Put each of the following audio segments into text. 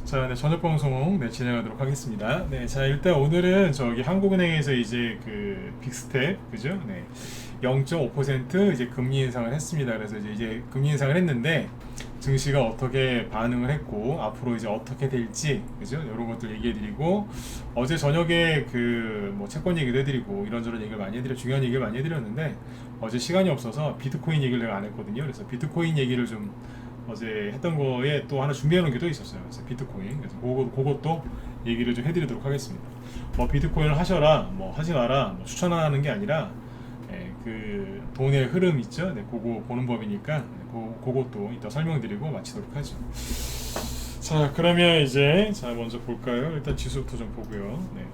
자, 네, 저녁 방송 진행하도록 하겠습니다. 네, 자, 일단 오늘은 저기 한국은행에서 이제 그 빅스텝, 그죠? 네, 0.5% 이제 금리 인상을 했습니다. 그래서 이제 금리 인상을 했는데 증시가 어떻게 반응을 했고 앞으로 이제 어떻게 될지, 그죠? 이런 것들 얘기해드리고 어제 저녁에 그 뭐 채권 얘기도 해드리고 이런저런 얘기를 많이 해드려 중요한 얘기를 많이 해드렸는데 어제 시간이 없어서 비트코인 얘기를 내가 안 했거든요. 그래서 비트코인 얘기를 좀 어제 했던 거에 또 하나 준비해 놓은 게 또 있었어요. 그래서 비트코인. 그래서 그것도 얘기를 좀 해드리도록 하겠습니다. 뭐 비트코인을 하셔라, 뭐 하지 마라, 뭐 추천하는 게 아니라 그 돈의 흐름 있죠. 네, 그거 보는 법이니까 그것도 이따 설명드리고 마치도록 하죠. 자, 그러면 이제 자 먼저 볼까요? 일단 지수부터 좀 보고요. 네.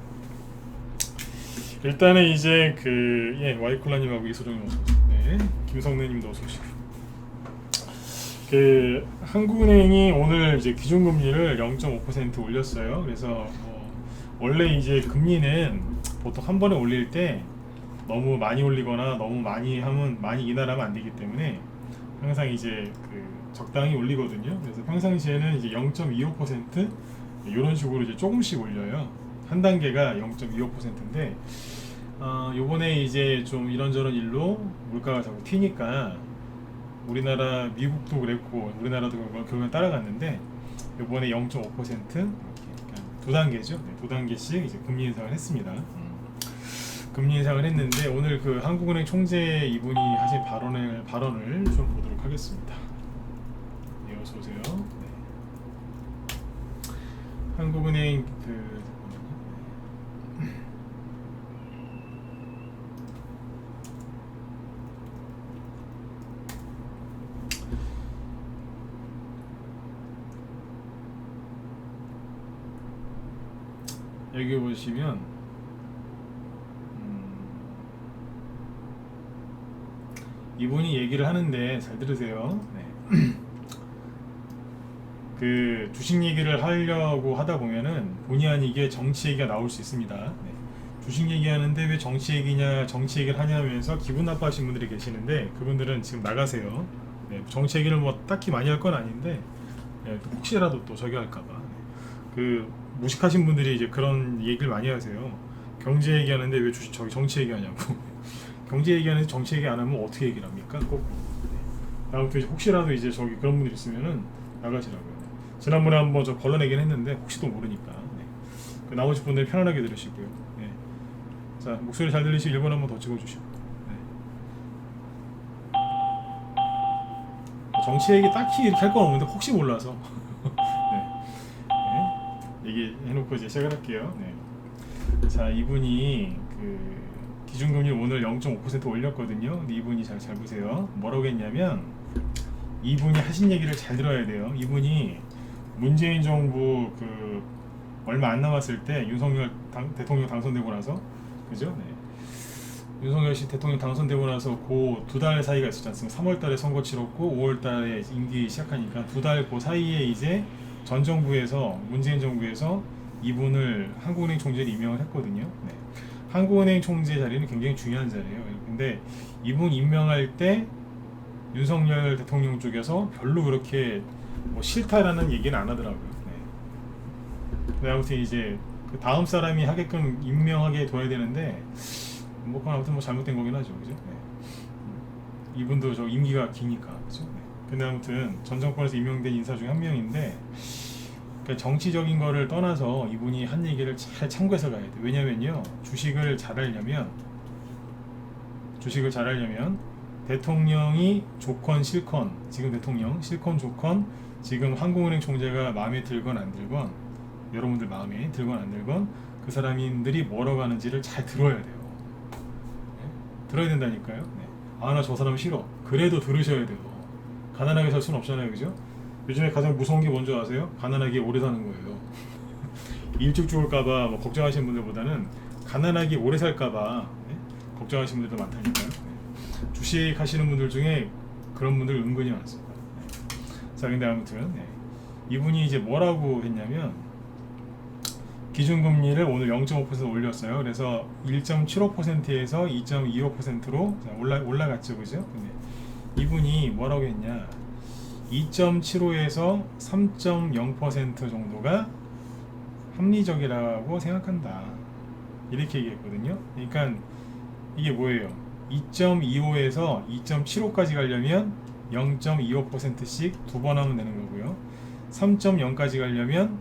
일단은 이제 그 와이콜라님하고 이소정님 어서 오세요. 네, 김성래님도 어서 오시고. 그 한국은행이 오늘 이제 기준금리를 0.5% 올렸어요. 그래서 원래 이제 금리는 보통 한 번에 올릴 때 너무 많이 올리거나 너무 많이 하면 많이 인하하면 안 되기 때문에 항상 이제 그 적당히 올리거든요. 그래서 평상시에는 이제 0.25% 이런 식으로 이제 조금씩 올려요. 한 단계가 0.25%인데 요번에 이제 좀 이런저런 일로 물가가 자꾸 튀니까 우리나라 미국도 그랬고 우리나라도 결국엔 따라갔는데 이번에 0.5% 이렇게 두 단계죠. 네, 두 단계씩 이제 금리 인상을 했습니다. 금리 인상을 했는데 오늘 그 한국은행 총재 이분이 하신 발언을 좀 보도록 하겠습니다. 네, 어서 오세요. 네. 한국은행 그 여기 보시면 이분이 얘기를 하는데 잘 들으세요. 네. 그 주식 얘기를 하려고 하다 보면은 본의 아니게 정치 얘기가 나올 수 있습니다. 네. 주식 얘기하는데 왜 정치 얘기를 하냐면서 기분 나빠하시는 분들이 계시는데 그분들은 지금 나가세요. 네. 정치 얘기를 뭐 딱히 많이 할 건 아닌데 혹시라도 또 저기 할까봐 그 무식하신 분들이 이제 그런 얘기를 많이 하세요. 경제 얘기하는데 왜 저기 정치 얘기하냐고. 경제 얘기하는데 정치 얘기 안 하면 어떻게 얘기를 합니까? 꼭. 네. 아무튼 혹시라도 이제 저기 그런 분들 있으면은 나가시라고요. 지난번에 한번 저 걸러내긴 했는데 혹시 또 모르니까. 네. 그 나머지 분들 편안하게 들으시고요. 네. 자, 목소리 잘 들리시고 1번 한번 더 찍어주시고. 네. 정치 얘기 딱히 이렇게 할 건 없는데 혹시 몰라서. 네. 얘기해놓고 이제 시작을 할게요. 네. 자, 이분이 그 기준금리 오늘 0.5% 올렸거든요. 근데 이분이 잘 보세요. 뭐라고 했냐면 이분이 하신 얘기를 잘 들어야 돼요. 이분이 문재인 정부 그 얼마 안 남았을 때 윤석열 대통령 당선되고 나서 그죠? 네. 윤석열 씨 대통령 당선되고 나서 그 두 달 사이가 있었지 않습니까? 3월 달에 선거 치렀고 5월 달에 임기 시작하니까 두 달 그 사이에 이제 전 정부에서 문재인 정부에서 이분을 한국은행 총재로 임명을 했거든요. 네. 한국은행 총재 자리는 굉장히 중요한 자리예요. 근데 이분 임명할 때 윤석열 대통령 쪽에서 별로 그렇게 뭐 싫다라는 얘기는 안 하더라고요. 네. 근데 아무튼 이제 그 다음 사람이 하게끔 임명하게 둬야 되는데 뭐 그건 아무튼 뭐 잘못된 거긴 하죠, 그죠? 네. 이분도 저 임기가 기니까, 그죠? 네. 근데 아무튼 전 정권에서 임명된 인사 중에 한 명인데 그러니까 정치적인 거를 떠나서 이분이 한 얘기를 잘 참고해서 가야 돼. 왜냐면요, 주식을 잘하려면 대통령이 조건 실건, 지금 대통령 실건 조건, 지금 한국은행 총재가 마음에 들건 안 들건, 여러분들 마음에 들건 안 들건 그 사람들이 뭐라고 하는지를 잘 들어야 돼요. 네? 들어야 된다니까요. 네. 아, 나 저 사람 싫어. 그래도 들으셔야 돼요. 가난하게 살 수는 없잖아요, 그죠? 요즘에 가장 무서운 게 뭔지 아세요? 가난하게 오래 사는 거예요. 일찍 죽을까봐 뭐 걱정하시는 분들보다는 가난하게 오래 살까봐 걱정하시는 분들도 많다니까요. 주식 하시는 분들 중에 그런 분들 은근히 많습니다. 자, 근데 아무튼 이분이 이제 뭐라고 했냐면 기준금리를 오늘 0.5% 올렸어요. 그래서 1.75%에서 2.25%로 올라갔죠, 그죠? 근데 이분이 뭐라고 했냐? 2.75에서 3.0% 정도가 합리적이라고 생각한다. 이렇게 얘기했거든요. 그러니까 이게 뭐예요? 2.25에서 2.75까지 가려면 0.25%씩 두 번 하면 되는 거고요. 3.0까지 가려면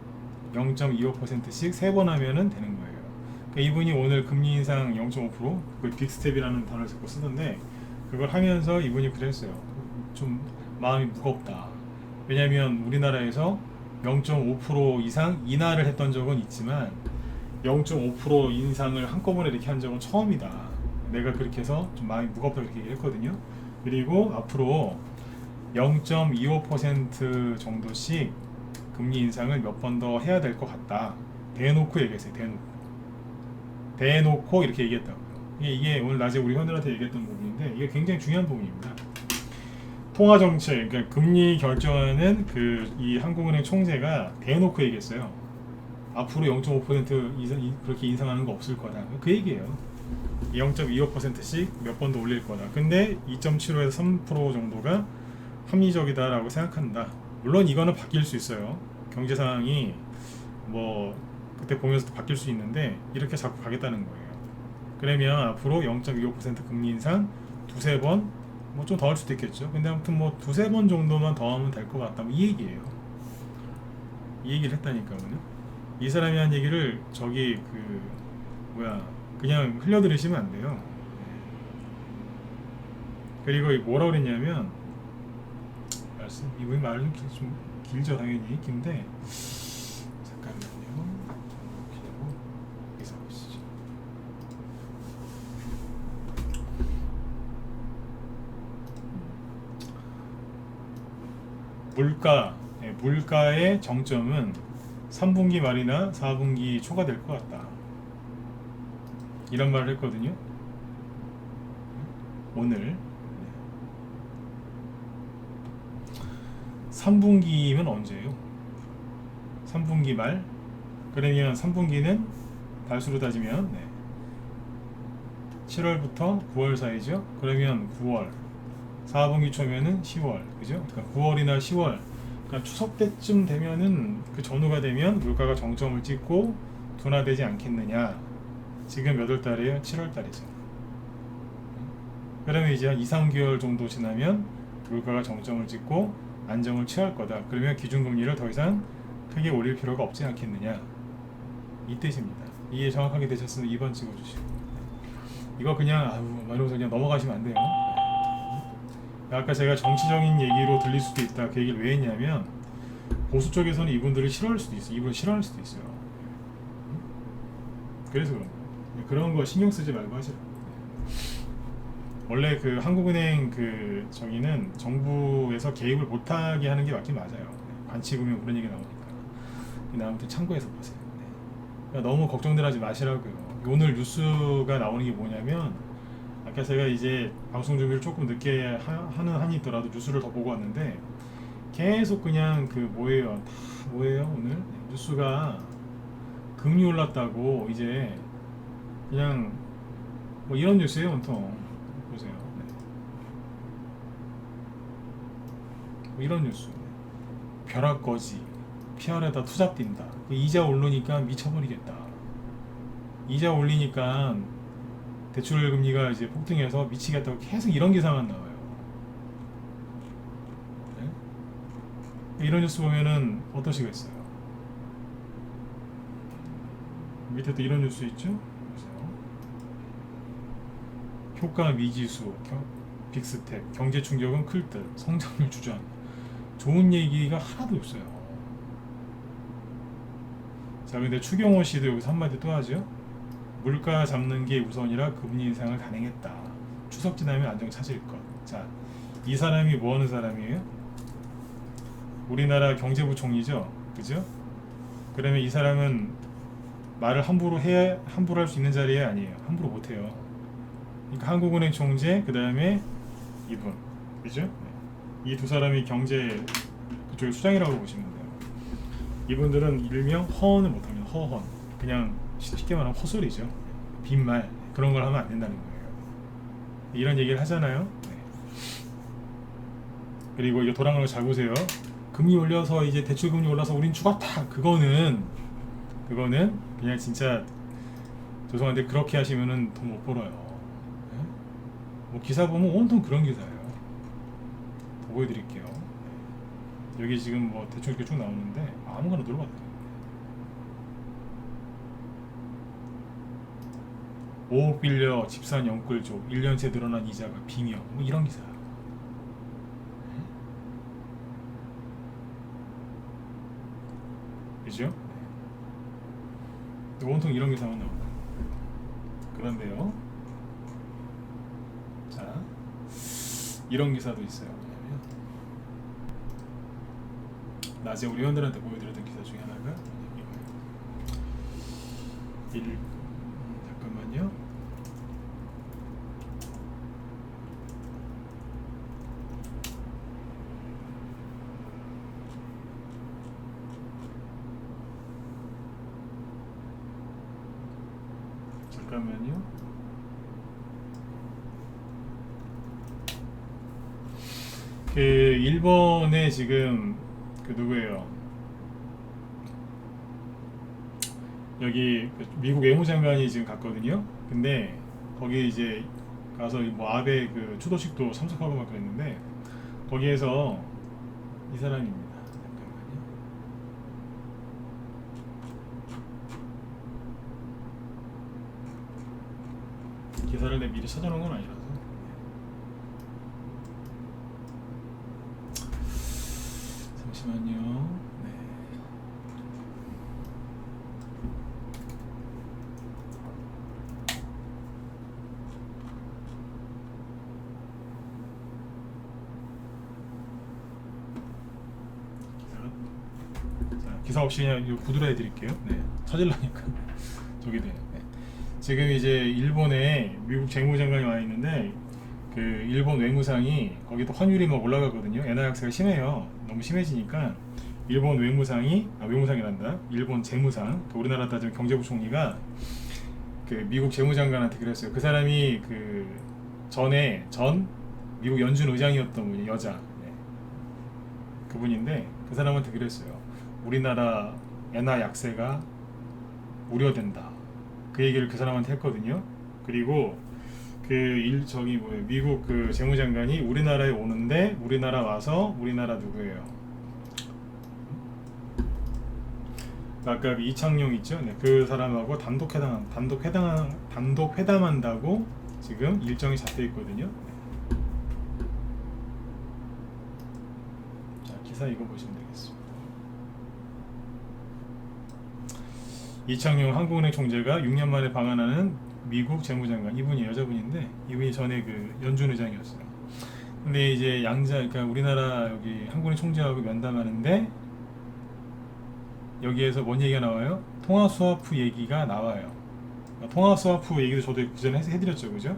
0.25%씩 세 번 하면 되는 거예요. 그러니까 이분이 오늘 금리 인상 0.5%, 그 빅스텝이라는 단어를 자꾸 쓰던데 그걸 하면서 이분이 그랬어요. 좀 마음이 무겁다. 왜냐하면 우리나라에서 0.5% 이상 인하를 했던 적은 있지만 0.5% 인상을 한꺼번에 이렇게 한 적은 처음이다. 내가 그렇게 해서 좀 마음이 무겁다 그렇게 얘기했거든요. 그리고 앞으로 0.25% 정도씩 금리 인상을 몇 번 더 해야 될 것 같다. 대놓고 얘기했어요. 대놓고 이렇게 얘기했다고요. 이게 오늘 낮에 우리 현들한테 얘기했던 부분인데 이게 굉장히 중요한 부분입니다. 통화 정책, 그러니까 금리 결정하는 이 한국은행 총재가 대놓고 얘기했어요. 앞으로 0.5% 이상 그렇게 인상하는 거 없을 거다. 그 얘기예요. 0.25%씩 몇 번 더 올릴 거다. 근데 2.75에서 3% 정도가 합리적이다라고 생각한다. 물론 이거는 바뀔 수 있어요. 경제 상황이 뭐 그때 보면서 또 바뀔 수 있는데 이렇게 자꾸 가겠다는 거예요. 그러면 앞으로 0.25% 금리 인상 두세 번, 뭐 좀 더 할 수도 있겠죠. 근데 아무튼 뭐 두세 번 정도만 더 하면 될 것 같다. 뭐 이 얘기예요. 이 얘기를 했다니까요. 이 사람이 한 얘기를 그냥 흘려들으시면 안 돼요. 그리고 뭐라 그랬냐면 이분이 말을 좀 길죠. 당연히 긴데 잠깐만요. 이렇게 하고 여기서 보시죠. 물가의 정점은 3분기 말이나 4분기 초가 될 것 같다. 이런 말을 했거든요. 오늘 3분기면 언제예요? 3분기 말? 그러면 3분기는 달수로 따지면 7월부터 9월 사이죠. 그러면 9월 4분기 초면은 10월, 그죠? 그러니까 9월이나 10월, 그러니까 추석 때쯤 되면은 그 전후가 되면 물가가 정점을 찍고 둔화되지 않겠느냐. 지금 몇 월 달이에요? 7월 달이죠. 그러면 이제 한 2, 3개월 정도 지나면 물가가 정점을 찍고 안정을 취할 거다. 그러면 기준금리를 더 이상 크게 올릴 필요가 없지 않겠느냐. 이 뜻입니다. 이해 정확하게 되셨으면 2번 찍어주시고. 이거 그냥 이러면서 그냥 넘어가시면 안 돼요. 아까 제가 정치적인 얘기로 들릴 수도 있다. 그 얘기를 왜 했냐면 보수 쪽에서는 이분들을 싫어할 수도 있어요. 이분을 싫어할 수도 있어요. 그래서 그런 거 신경 쓰지 말고 하시라. 원래 그 한국은행 저기는 정부에서 개입을 못하게 하는 게 맞긴 맞아요. 관치금융 그런 얘기 나오니까. 근데 아무튼 참고해서 보세요. 그러니까 너무 걱정들 하지 마시라고요. 오늘 뉴스가 나오는 게 뭐냐면 아까 제가 이제 방송 준비를 조금 늦게 하는 한이 있더라도 뉴스를 더 보고 왔는데 계속 그냥 뭐예요 오늘 뉴스가 금리 올랐다고 이제 그냥 뭐 이런 뉴스예요. 온통 보세요. 뭐 이런 뉴스. 벼락거지 PR에다 투잡 뛴다. 이자 오르니까 미쳐버리겠다. 이자 올리니까 대출 금리가 이제 폭등해서 미치겠다고 계속 이런 기사만 나와요. 네? 이런 뉴스 보면은 어떠시겠어요? 밑에 또 이런 뉴스 있죠? 보세요. 효과 미지수, 빅스텝, 경제 충격은 클 듯, 성장률 주저함. 좋은 얘기가 하나도 없어요. 자, 근데 추경호 씨도 여기서 한마디 또 하죠. 물가 잡는 게 우선이라 금리 인상을 단행했다. 추석 지나면 안정 찾을 것. 자, 이 사람이 뭐 하는 사람이에요? 우리나라 경제부 총리죠, 그죠? 그러면 이 사람은 말을 함부로 할 수 있는 자리에 아니에요. 함부로 못 해요. 그러니까 한국은행 총재, 그 다음에 이분, 그죠? 이 두 사람이 경제 그쪽의 수장이라고 보시면 돼요. 이분들은 일명 허언을 못합니다. 허언. 그냥 쉽게 말하면 헛소리죠. 빈말. 그런 걸 하면 안 된다는 거예요. 이런 얘기를 하잖아요. 그리고 이게 돌아가는 거 잘 보세요. 금리 올려서 이제 대출 금리 올라서 우린 죽었다. 그거는 그냥 진짜 죄송한데 그렇게 하시면은 돈 못 벌어요. 네? 뭐 기사 보면 온통 그런 기사예요. 더 보여드릴게요. 여기 지금 뭐 대충 이렇게 쭉 나오는데 아무거나 눌러봐도 돼요. 5억 빌려 집산 영끌족 1년새 늘어난 이자가 빙여 뭐 이런 기사. 그죠? 온통 이런 기사만 나옵니다. 그런데요, 자 이런 기사도 있어요. 뭐냐면 낮에 우리 회원들한테 보여드렸던 기사 중에 하나가 이거예요. 잠깐만요. 잠깐만요. 그 일본에 지금 그 누구예요? 여기 미국 외무장관이 지금 갔거든요. 근데 거기 이제 가서 뭐 아베 그 추도식도 참석하고 막 그랬는데 거기에서 이 사람입니다. 잠깐만요. 기사를 내 미리 찾아놓은 건 아니라서. 잠시만요. 네. 기사 없이 그냥 이거 구두로 해드릴게요. 네, 찾으려니까 저기 돼. 네. 지금 이제 일본에 미국 재무장관이 와 있는데 그 일본 외무상이 거기 또 환율이 막 올라가거든요. 엔화 약세가 심해요. 너무 심해지니까 일본 외무상이란다. 일본 재무상, 그 우리나라 따지면 경제부총리가 그 미국 재무장관한테 그랬어요. 그 사람이 그 전 미국 연준 의장이었던 분이 여자. 네. 그분인데 그 사람한테 그랬어요. 우리나라 엔화 약세가 우려된다. 그 얘기를 그 사람한테 했거든요. 그리고 저기 뭐예요? 미국 그 재무장관이 우리나라에 오는데 우리나라 와서 우리나라 누구예요? 아까 이창용 있죠? 네, 그 사람하고 단독 회담한다고 지금 일정이 잡혀 있거든요. 네. 자, 기사 이거 보시면 되겠습니다. 이창용 한국은행 총재가 6년 만에 방한하는 미국 재무장관, 이분이 여자분인데 이분이 전에 그 연준 의장이었어요. 근데 이제 그러니까 우리나라 여기 한국은행 총재하고 면담하는데 여기에서 뭔 얘기가 나와요? 통화 스와프 얘기가 나와요. 통화 스와프 얘기도 저도 그전에 해드렸죠, 그죠?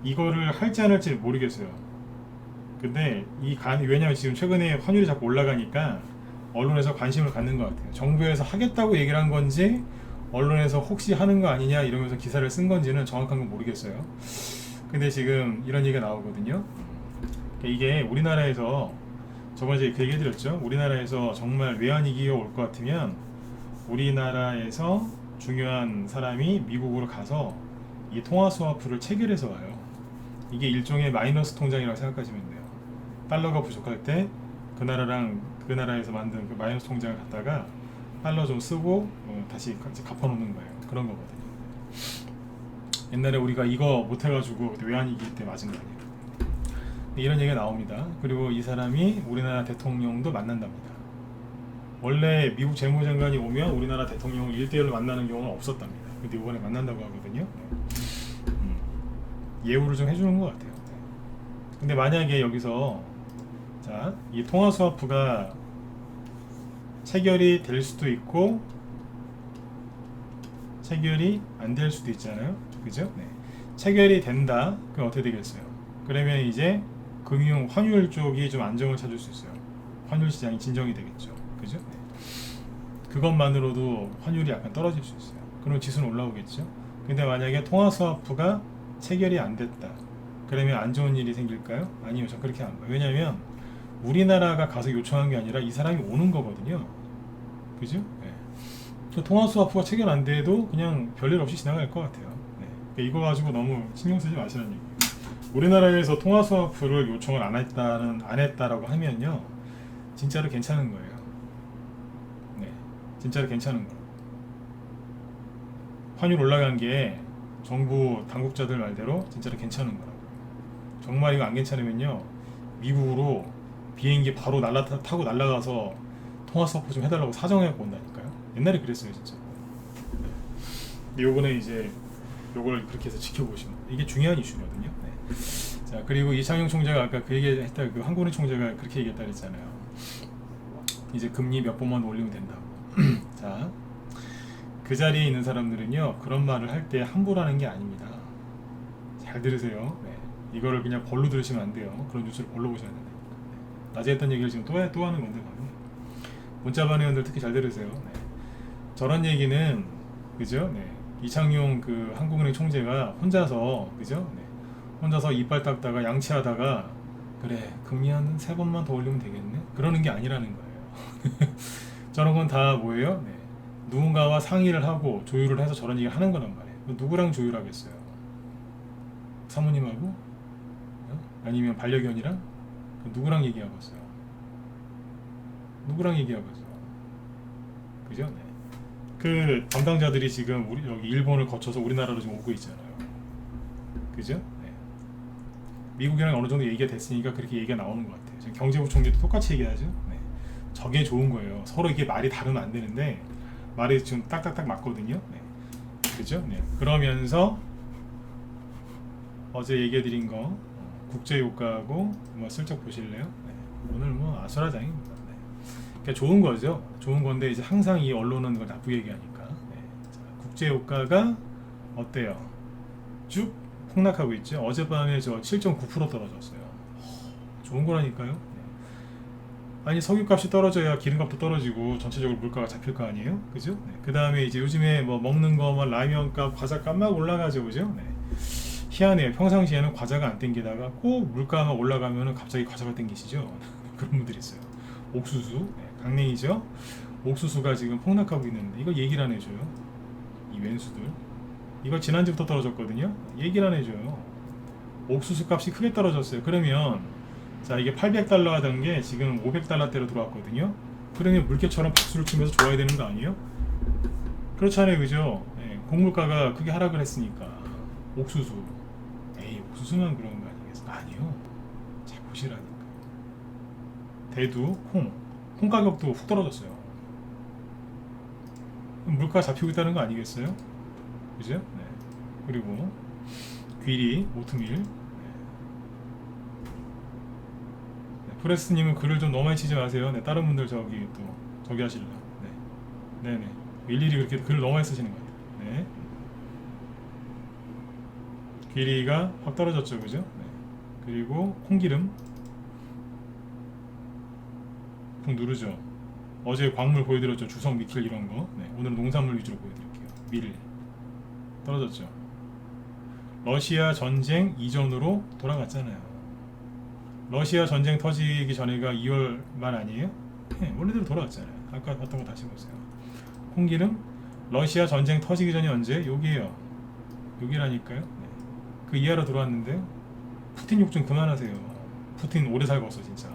이거를 할지 안 할지 모르겠어요. 근데 왜냐면 지금 최근에 환율이 자꾸 올라가니까 언론에서 관심을 갖는 것 같아요. 정부에서 하겠다고 얘기를 한 건지 언론에서 혹시 하는 거 아니냐 이러면서 기사를 쓴 건지는 정확한 건 모르겠어요. 근데 지금 이런 얘기가 나오거든요. 이게 우리나라에서 저번에 그 얘기 해드렸죠. 우리나라에서 정말 외환위기가 올 것 같으면 우리나라에서 중요한 사람이 미국으로 가서 이 통화 스와프를 체결해서 와요. 이게 일종의 마이너스 통장이라고 생각하시면 돼요. 달러가 부족할 때 그 나라에서 만든 그 마이너스 통장을 갖다가 달러 좀 쓰고 다시 갚아놓는 거예요. 그런 거거든요. 옛날에 우리가 이거 못해가지고 외환위기 때 맞은 거 아니에요. 이런 얘기가 나옵니다. 그리고 이 사람이 우리나라 대통령도 만난답니다. 원래 미국 재무장관이 오면 우리나라 대통령을 1대1로 만나는 경우는 없었답니다. 근데 이번에 만난다고 하거든요. 예우를 좀 해주는 것 같아요. 근데 만약에 여기서 이 통화 스와프가 체결이 될 수도 있고 체결이 안 될 수도 있잖아요. 그죠? 네. 체결이 된다. 그럼 어떻게 되겠어요? 그러면 이제 금융 환율 쪽이 좀 안정을 찾을 수 있어요. 환율 시장이 진정이 되겠죠. 그죠? 네. 그것만으로도 환율이 약간 떨어질 수 있어요. 그럼 지수는 올라오겠죠. 근데 만약에 통화 스와프가 체결이 안 됐다. 그러면 안 좋은 일이 생길까요? 아니요. 전 그렇게 안 봐요. 왜냐면 우리나라가 가서 요청한 게 아니라 이 사람이 오는 거거든요. 그죠? 네. 그 통화스와프가 체결 안 돼도 그냥 별일 없이 지나갈 것 같아요. 네. 그러니까 이거 가지고 너무 신경 쓰지 마시라는 얘기예요. 우리나라에서 통화스와프를 요청을 안 했다라고 하면요, 진짜로 괜찮은 거예요. 네, 진짜로 괜찮은 거예요. 환율 올라간 게 정부 당국자들 말대로 진짜로 괜찮은 거라고요. 정말 이거 안 괜찮으면요, 미국으로 비행기 바로 타고 날아가서 통화스와프 좀 해달라고 사정해갖고 온다니까요. 옛날에 그랬어요, 진짜. 근데 요번에 이제 요걸 그렇게 해서 지켜보시면 이게 중요한 이슈거든요. 네. 자, 그리고 이창용 총재가 아까 그 얘기했다, 그 한국은행 총재가 그렇게 얘기했다 그랬잖아요. 이제 금리 몇 번만 올리면 된다고. 자, 그 자리에 있는 사람들은요, 그런 말을 할 때 함부로 하는 게 아닙니다. 잘 들으세요. 네. 이거를 그냥 벌로 들으시면 안 돼요. 그런 뉴스를 벌로 보셔야 된다니까. 네. 낮에 했던 얘기를 지금 또 하는 건데, 문자반 회원들 특히 잘 들으세요. 네. 저런 얘기는, 그죠? 네. 이창용 그 한국은행 총재가 혼자서, 그죠? 네. 혼자서 이빨 닦다가 양치하다가, 그래, 금리 한 3번만 더 올리면 되겠네? 그러는 게 아니라는 거예요. 저런 건 다 뭐예요? 네. 누군가와 상의를 하고 조율을 해서 저런 얘기를 하는 거란 말이에요. 누구랑 조율하겠어요? 사모님하고? 아니면 반려견이랑? 누구랑 얘기하고 있어요? 누구랑 얘기하고 있어요? 그죠? 네. 그 담당자들이 지금 여기 일본을 거쳐서 우리나라로 지금 오고 있잖아요. 그죠? 네. 미국이랑 어느 정도 얘기가 됐으니까 그렇게 얘기가 나오는 것 같아요. 지금 경제부총리도 똑같이 얘기하죠. 네. 저게 좋은 거예요. 서로 이게 말이 다르면 안 되는데 말이 지금 딱딱딱 맞거든요. 네. 그죠? 네. 그러면서 어제 얘기해드린 거 국제유가하고 뭐 슬쩍 보실래요? 네. 오늘 뭐 아수라장입니다. 네. 그러니까 좋은 거죠. 좋은 건데 이제 항상 이 언론은 그걸 나쁘게 얘기하니까. 네. 자, 국제유가가 어때요? 쭉 폭락하고 있죠. 어젯밤에 저 7.9% 떨어졌어요. 좋은 거라니까요. 네. 아니 석유값이 떨어져야 기름값도 떨어지고 전체적으로 물가가 잡힐 거 아니에요? 그죠? 네. 그 다음에 이제 요즘에 뭐 먹는 거, 뭐 라면값, 과자값 막 올라가죠, 그죠? 네. 희한해요. 평상시에는 과자가 안 땡기다가 꼭 물가가 올라가면은 갑자기 과자가 땡기시죠? 그런 분들이 있어요. 옥수수, 네. 강냉이죠? 옥수수가 지금 폭락하고 있는데 이거 얘기를 안 해줘요. 이 왼수들. 이거 지난주부터 떨어졌거든요. 얘기를 안 해줘요. 옥수수 값이 크게 떨어졌어요. 그러면 자, 이게 800달러 하던 게 지금 500달러대로 들어왔거든요. 그러면 물개처럼 박수를 치면서 좋아야 되는 거 아니에요? 그렇잖아요, 그죠? 네, 곡물가가 크게 하락을 했으니까. 옥수수, 에이, 옥수수만 그런 거 아니겠어? 아니요. 잘 보시라니까. 대두, 콩 가격도 훅 떨어졌어요. 물가 잡히고 있다는 거 아니겠어요? 그죠? 네. 그리고 귀리, 오트밀. 프레스님은 글을 좀 너무 많이 치지 마세요. 네, 다른 분들 저기 하실라. 네, 네네. 일일이 그렇게 글을 너무 많이 쓰시는 것 같아요. 네. 길이가 확 떨어졌죠, 그죠? 네. 그리고 콩기름 푹 누르죠. 어제 광물 보여드렸죠, 주성, 니켈 이런 거. 네, 오늘은 농산물 위주로 보여드릴게요. 밀 떨어졌죠. 러시아 전쟁 이전으로 돌아갔잖아요. 러시아 전쟁 터지기 전에가 2월 말 아니에요? 네, 원래대로 돌아왔잖아요. 아까 봤던 거 다시 보세요. 콩기름 러시아 전쟁 터지기 전이 언제? 여기에요. 여기라니까요. 네. 그 이하로 들어왔는데요. 푸틴 욕 좀 그만하세요. 푸틴 오래 살고서 진짜.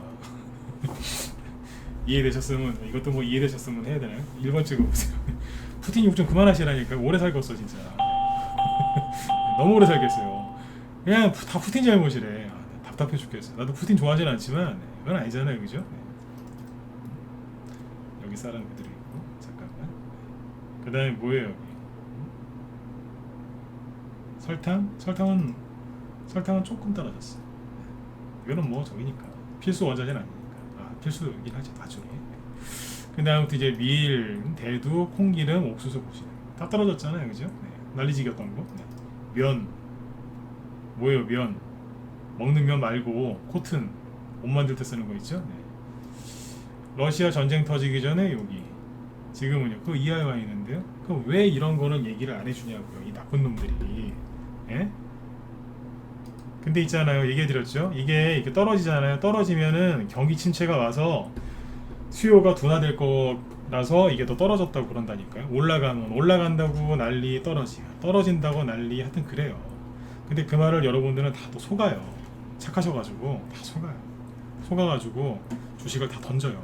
이해되셨으면, 이것도 뭐 이해되셨으면 해야 되나요? 1번 찍어보세요. 푸틴 욕 좀 그만하시라니까요. 오래 살겠어 진짜. 너무 오래 살겠어요. 그냥 다 푸틴 잘못이래. 답답해 죽겠어요. 나도 푸틴 좋아하진 않지만 이건 아니잖아요, 그죠? 네. 여기 사람 그대로 있고 잠깐만. 그 다음에 뭐예요 여기? 설탕은 조금 떨어졌어. 이거는 뭐 저기니까 필수 원자재는 아니니까. 필수이긴 하지 나중에. 그 다음부터 이제 밀, 대두, 콩기름, 옥수수 보시면 다 떨어졌잖아요, 그죠? 네. 난리지겼던 거. 네. 면 뭐예요? 면 먹는 면 말고 코튼 옷 만들 때 쓰는 거 있죠? 네. 러시아 전쟁 터지기 전에 여기 지금은요 그 이하에 와 있는데요. 그럼 왜 이런 거는 얘기를 안 해주냐고요, 이 나쁜 놈들이. 예? 근데 있잖아요, 얘기해드렸죠. 이게 이렇게 떨어지잖아요. 떨어지면은 경기 침체가 와서 수요가 둔화될 거라서 이게 더 떨어졌다고 그런다니까요. 올라가면 올라간다고 난리, 떨어진다고 난리, 하여튼 그래요. 근데 그 말을 여러분들은 다 또 속아요. 착하셔가지고 다 속아가지고 주식을 다 던져요.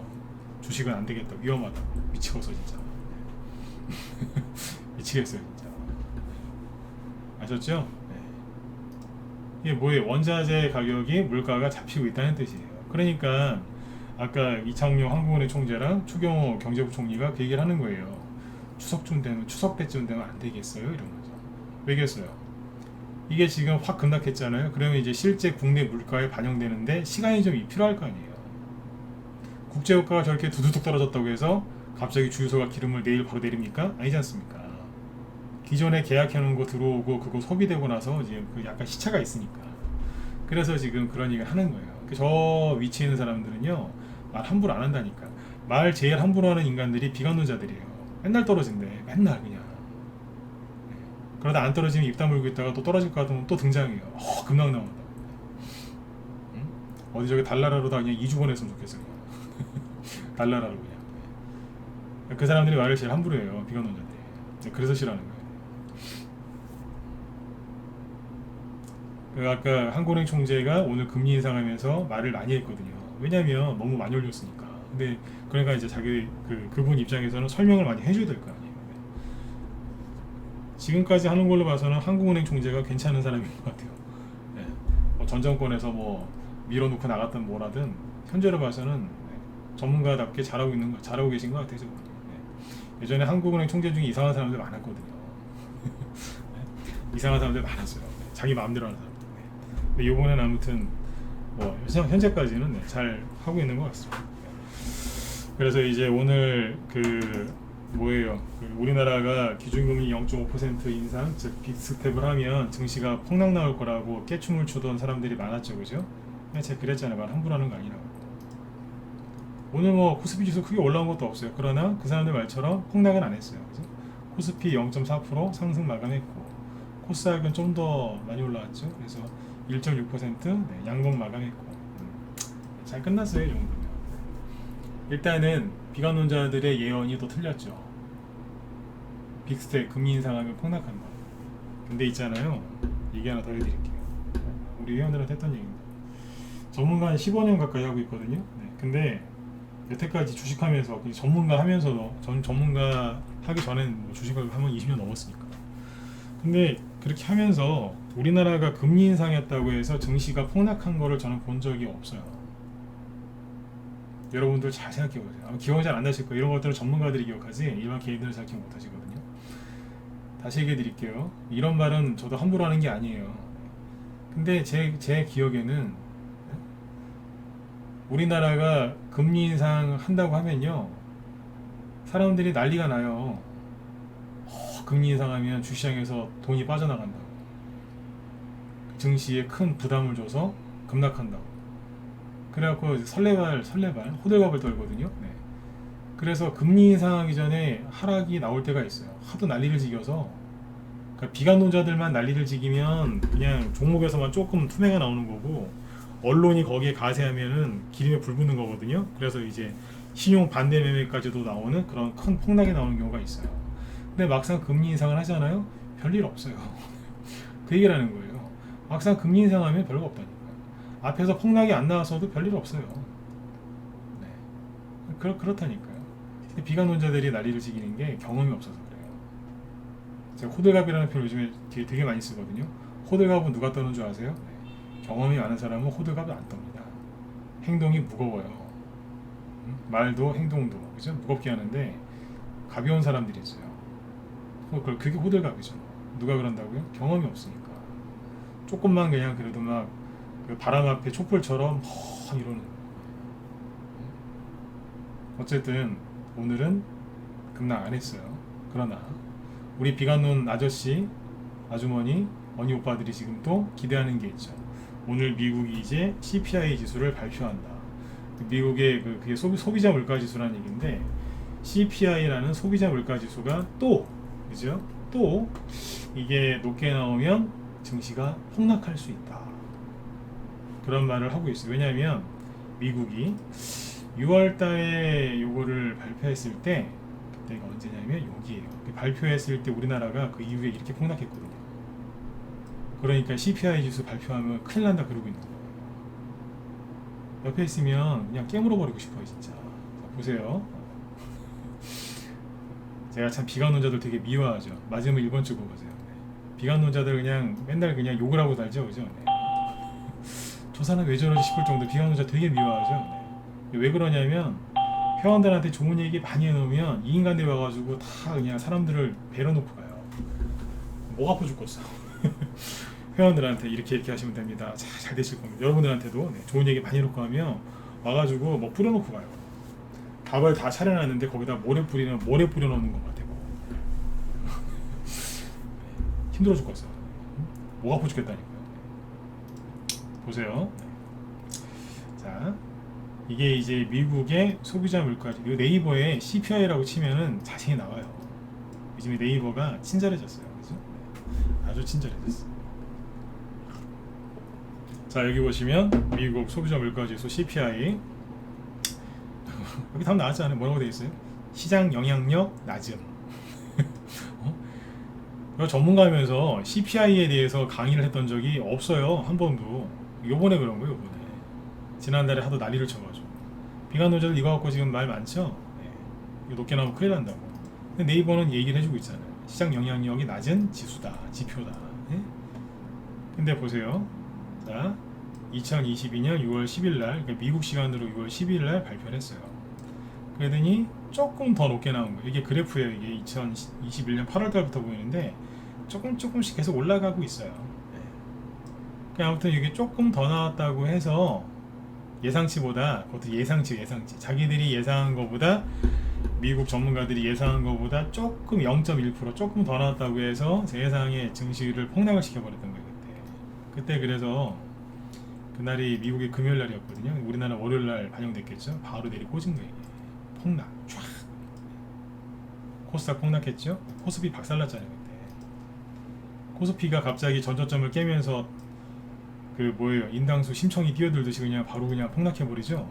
주식은 안 되겠다, 위험하다, 미치겠어 진짜. 미치겠어요 진짜. 아셨죠? 네. 이게 뭐예요? 원자재 가격이 물가가 잡히고 있다는 뜻이에요. 그러니까 아까 이창용 한국은행 총재랑 추경호 경제부총리가 그 얘기를 하는 거예요. 추석 때쯤 되면 안 되겠어요? 이러면서. 왜겠어요? 이게 지금 확 급락했잖아요. 그러면 이제 실제 국내 물가에 반영되는데 시간이 좀 필요할 거 아니에요. 국제유가가 저렇게 두두둑 떨어졌다고 해서 갑자기 주유소가 기름을 내일 바로 내립니까? 아니지 않습니까? 기존에 계약해놓은 거 들어오고 그거 소비되고 나서 이제 그 약간 시차가 있으니까. 그래서 지금 그런 얘기를 하는 거예요. 저 위치에 있는 사람들은요, 말 함부로 안 한다니까. 말 제일 함부로 하는 인간들이 비관론자들이에요. 맨날 떨어진대. 맨날 그냥. 그러다 안 떨어지면 입 다물고 있다가 또 떨어질 것 같으면 또 등장해요. 급락 나온다. 응? 어디 저기 달나라로 다 그냥 2주 보냈으면 좋겠어요. 달나라로 그냥. 그 사람들이 말을 제일 함부로 해요. 비관론자들이. 그래서 싫어하는 거예요. 아까 한국은행 총재가 오늘 금리 인상하면서 말을 많이 했거든요. 왜냐면 너무 많이 올렸으니까. 근데 그러니까 이제 그분 입장에서는 설명을 많이 해줘야 될 거 아니에요. 지금까지 하는 걸로 봐서는 한국은행 총재가 괜찮은 사람인 것 같아요. 네. 전 정권에서 밀어놓고 나갔든 뭐라든 현재로 봐서는 전문가답게 잘하고 계신 것 같아요. 네. 예전에 한국은행 총재 중에 이상한 사람들 많았거든요. 네. 이상한 사람들 많았어요. 자기 마음대로 하는 사람들. 근데 이번에는 아무튼 현재까지는 잘 하고 있는 것 같습니다. 그래서 이제 오늘 우리나라가 기준금리 0.5% 인상, 즉 빅스텝을 하면 증시가 폭락 나올 거라고 깨춤을 추던 사람들이 많았죠, 그죠? 제가 그랬잖아요, 말 함부로 하는 거 아니라고. 오늘 코스피 지수 크게 올라온 것도 없어요. 그러나 그 사람들 말처럼 폭락은 안 했어요, 그죠? 코스피 0.4% 상승 마감했고, 코스닥은 좀 더 많이 올라왔죠. 그래서 1.6% 양봉 마감했고, 잘 끝났어요, 이 정도면. 일단은 비관론자들의 예언이 또 틀렸죠. 빅스텝 금리 인상하면 폭락한다. 근데 있잖아요, 얘기 하나 더 해드릴게요. 우리 회원들한테 했던 얘기입니다. 전문가 한 15년 가까이 하고 있거든요. 네. 근데 여태까지 주식하면서 전문가 하면서도 전문가 하기 전엔 주식을 하면 20년 넘었으니까. 근데 그렇게 하면서 우리나라가 금리 인상했다고 해서 증시가 폭락한 거를 저는 본 적이 없어요. 여러분들 잘 생각해 보세요. 아마 기억이 잘 안 나실 거예요. 이런 것들은 전문가들이 기억하지 일반 개인들은 잘 기억 못 하시거든요. 다시 얘기해 드릴게요. 이런 말은 저도 함부로 하는 게 아니에요. 근데 제 기억에는 우리나라가 금리 인상 한다고 하면요, 사람들이 난리가 나요. 금리 인상하면 주시장에서 돈이 빠져나간다고, 증시에 큰 부담을 줘서 급락한다고. 그래갖고 설레발 호들갑을 떨거든요. 네. 그래서 금리 인상하기 전에 하락이 나올 때가 있어요. 하도 난리를 지겨서. 그러니까 비관론자들만 난리를 지기면 그냥 종목에서만 조금 투매가 나오는 거고, 언론이 거기에 가세하면은 기름에 불 붙는 거거든요. 그래서 이제 신용 반대 매매까지도 나오는 그런 큰 폭락이 나오는 경우가 있어요. 근데 막상 금리 인상을 하잖아요, 별일 없어요. 그 얘기를 하는 거예요. 막상 금리 인상하면 별거 없다니까. 앞에서 폭락이 안 나왔어도 별일 없어요. 네. 그렇다니까요. 근데 비관론자들이 난리를 지기는 게 경험이 없어서 그래요. 제가 호들갑이라는 표현을 요즘에 되게 많이 쓰거든요. 호들갑은 누가 떠는 줄 아세요? 네. 경험이 많은 사람은 호들갑을 안 떱니다. 행동이 무거워요. 말도 행동도, 그죠? 무겁게 하는데 가벼운 사람들이 있어요. 그게 호들갑이죠. 누가 그런다고요? 경험이 없으니까. 조금만 그냥 그래도 그 바람 앞에 촛불처럼 이러는. 어쨌든 오늘은 급락 안 했어요. 그러나 우리 비관론 아주머니, 언니 오빠들이 지금 또 기대하는 게 있죠. 오늘 미국이 이제 CPI 지수를 발표한다. 미국의 그게 소비자 물가 지수라는 얘기인데, CPI라는 소비자 물가 지수가 또 이게 높게 나오면 증시가 폭락할 수 있다. 그런 말을 하고 있어요. 왜냐하면 미국이 6월 달에 요거를 발표했을 때, 그때가 언제냐면 여기에요. 발표했을 때 우리나라가 그 이후에 이렇게 폭락했거든요. 그러니까 CPI 지수 발표하면 큰일 난다 그러고 있는 거예요. 옆에 있으면 그냥 깨물어 버리고 싶어요, 진짜. 자, 보세요. 제가 참 비관론자들 되게 미워하죠. 맞으면 1번 찍어 보세요. 비관론자들 그냥 맨날 그냥 욕을 하고 살죠, 그죠? 네. 저 사람 왜 저러지 싶을 정도 비관론자 되게 미워하죠. 네. 왜 그러냐면 회원들한테 좋은 얘기 많이 해놓으면 이 인간들이 와가지고 다 그냥 사람들을 베려놓고 가요. 목 아파 죽겠어. 회원들한테 이렇게 하시면 됩니다. 잘 되실 겁니다. 여러분들한테도 네, 좋은 얘기 많이 해놓고 하면 와가지고 뭐 뿌려놓고 가요. 밥을 다 차려놨는데 거기다 모래 뿌려놓는 것 같아. 힘들어 죽겠어. 목 아파 죽겠다니까요. 보세요. 자, 이게 이제 미국의 소비자 물가지. 이 네이버에 CPI라고 치면은 자세히 나와요. 요즘에 네이버가 친절해졌어요. 그죠? 아주 친절해졌어. 자, 여기 보시면 미국 소비자 물가지수 CPI. 여기 답 나왔잖아요. 뭐라고 되어 있어요? 시장 영향력 낮음. 전문가면서 CPI에 대해서 강의를 했던 적이 없어요. 한 번도. 요번에 그런 거예요. 요번에. 지난달에 하도 난리를 쳐가지고. 비관론자들 이거 갖고 지금 말 많죠? 네. 이거 높게 나오면 큰일 난다고. 근데 네이버는 얘기를 해주고 있잖아요. 시장 영향력이 낮은 지수다. 지표다. 네? 근데 보세요. 자, 2022년 6월 10일 날, 그러니까 미국 시간으로 6월 12일 날 발표를 했어요. 그러더니 조금 더 높게 나온 거예요. 이게 그래프예요. 이게 2021년 8월 달부터 보이는데 조금씩 계속 올라가고 있어요. 네. 아무튼 이게 조금 더 나왔다고 해서 예상치보다, 그것도 예상치 자기들이 예상한 것보다, 미국 전문가들이 예상한 것보다 조금 0.1% 조금 더 나왔다고 해서 세상에 증시를 폭락을 시켜버렸던 거예요. 그때 그래서 그날이 미국의 금요일 날이었거든요. 우리나라 월요일 날 반영됐겠죠. 바로 내리 꽂은 거예요. 폭락 쫙. 코스닥 폭락했죠. 코스피 박살났잖아요. 그때 코스피가 갑자기 전저점을 깨면서 그 뭐예요, 인당수 심청이 뛰어들듯이 그냥 바로 그냥 폭락해버리죠.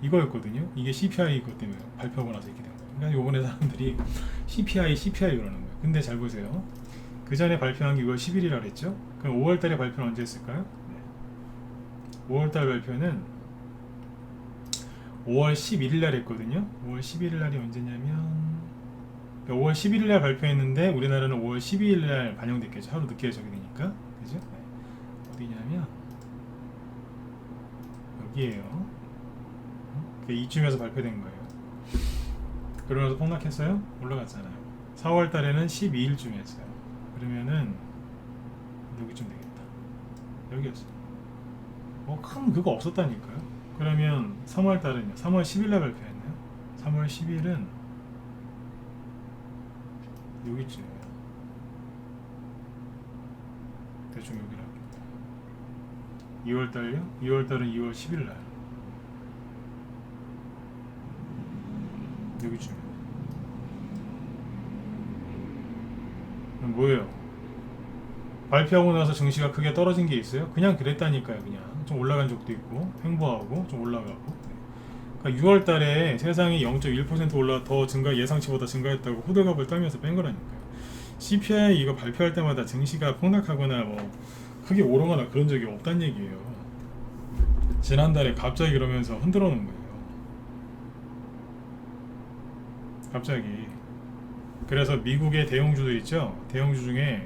이거였거든요. 이게 CPI 것 때문에 발표하고 나서 이렇게 된 거예요. 그러니까 요번에 사람들이 CPI 그러는 거예요. 근데 잘 보세요. 그 전에 발표한 게 6월 10일이라고 했죠. 그럼 5월 달에 발표는 언제 했을까요? 네. 5월 달 발표는 5월 11일 날 했거든요. 5월 11일 날이 언제냐면, 5월 11일 날 발표했는데 우리나라는 5월 12일 날 반영됐겠죠. 하루 늦게 저기 되니까. 그죠? 네. 어디냐면 여기에요. 이쯤에서 발표된 거예요. 그러면서 폭락했어요? 올라갔잖아요. 4월 달에는 12일쯤 했어요. 그러면은 여기쯤 되겠다. 여기였어요. 큰 그거 없었다니까요. 그러면 3월 달은요? 3월 10일 날 발표했나요? 3월 10일은 여기쯤이에요. 대충 여기라고. 2월 달요? 2월 달은 2월 10일 날. 여기쯤이에요. 그럼 뭐예요? 발표하고 나서 증시가 크게 떨어진 게 있어요? 그냥 그랬다니까요. 그냥 좀 올라간 적도 있고 횡보하고 좀 올라가고. 그러니까 6월 달에 세상이 0.1% 더 증가, 예상치보다 증가했다고 호들갑을 떨면서 뺀 거라니까요. CPI 이거 발표할 때마다 증시가 폭락하거나 뭐 크게 오르거나 그런 적이 없다는 얘기예요. 지난달에 갑자기 그러면서 흔들어 놓은 거예요. 갑자기. 그래서 미국의 대형주들 있죠. 대형주 중에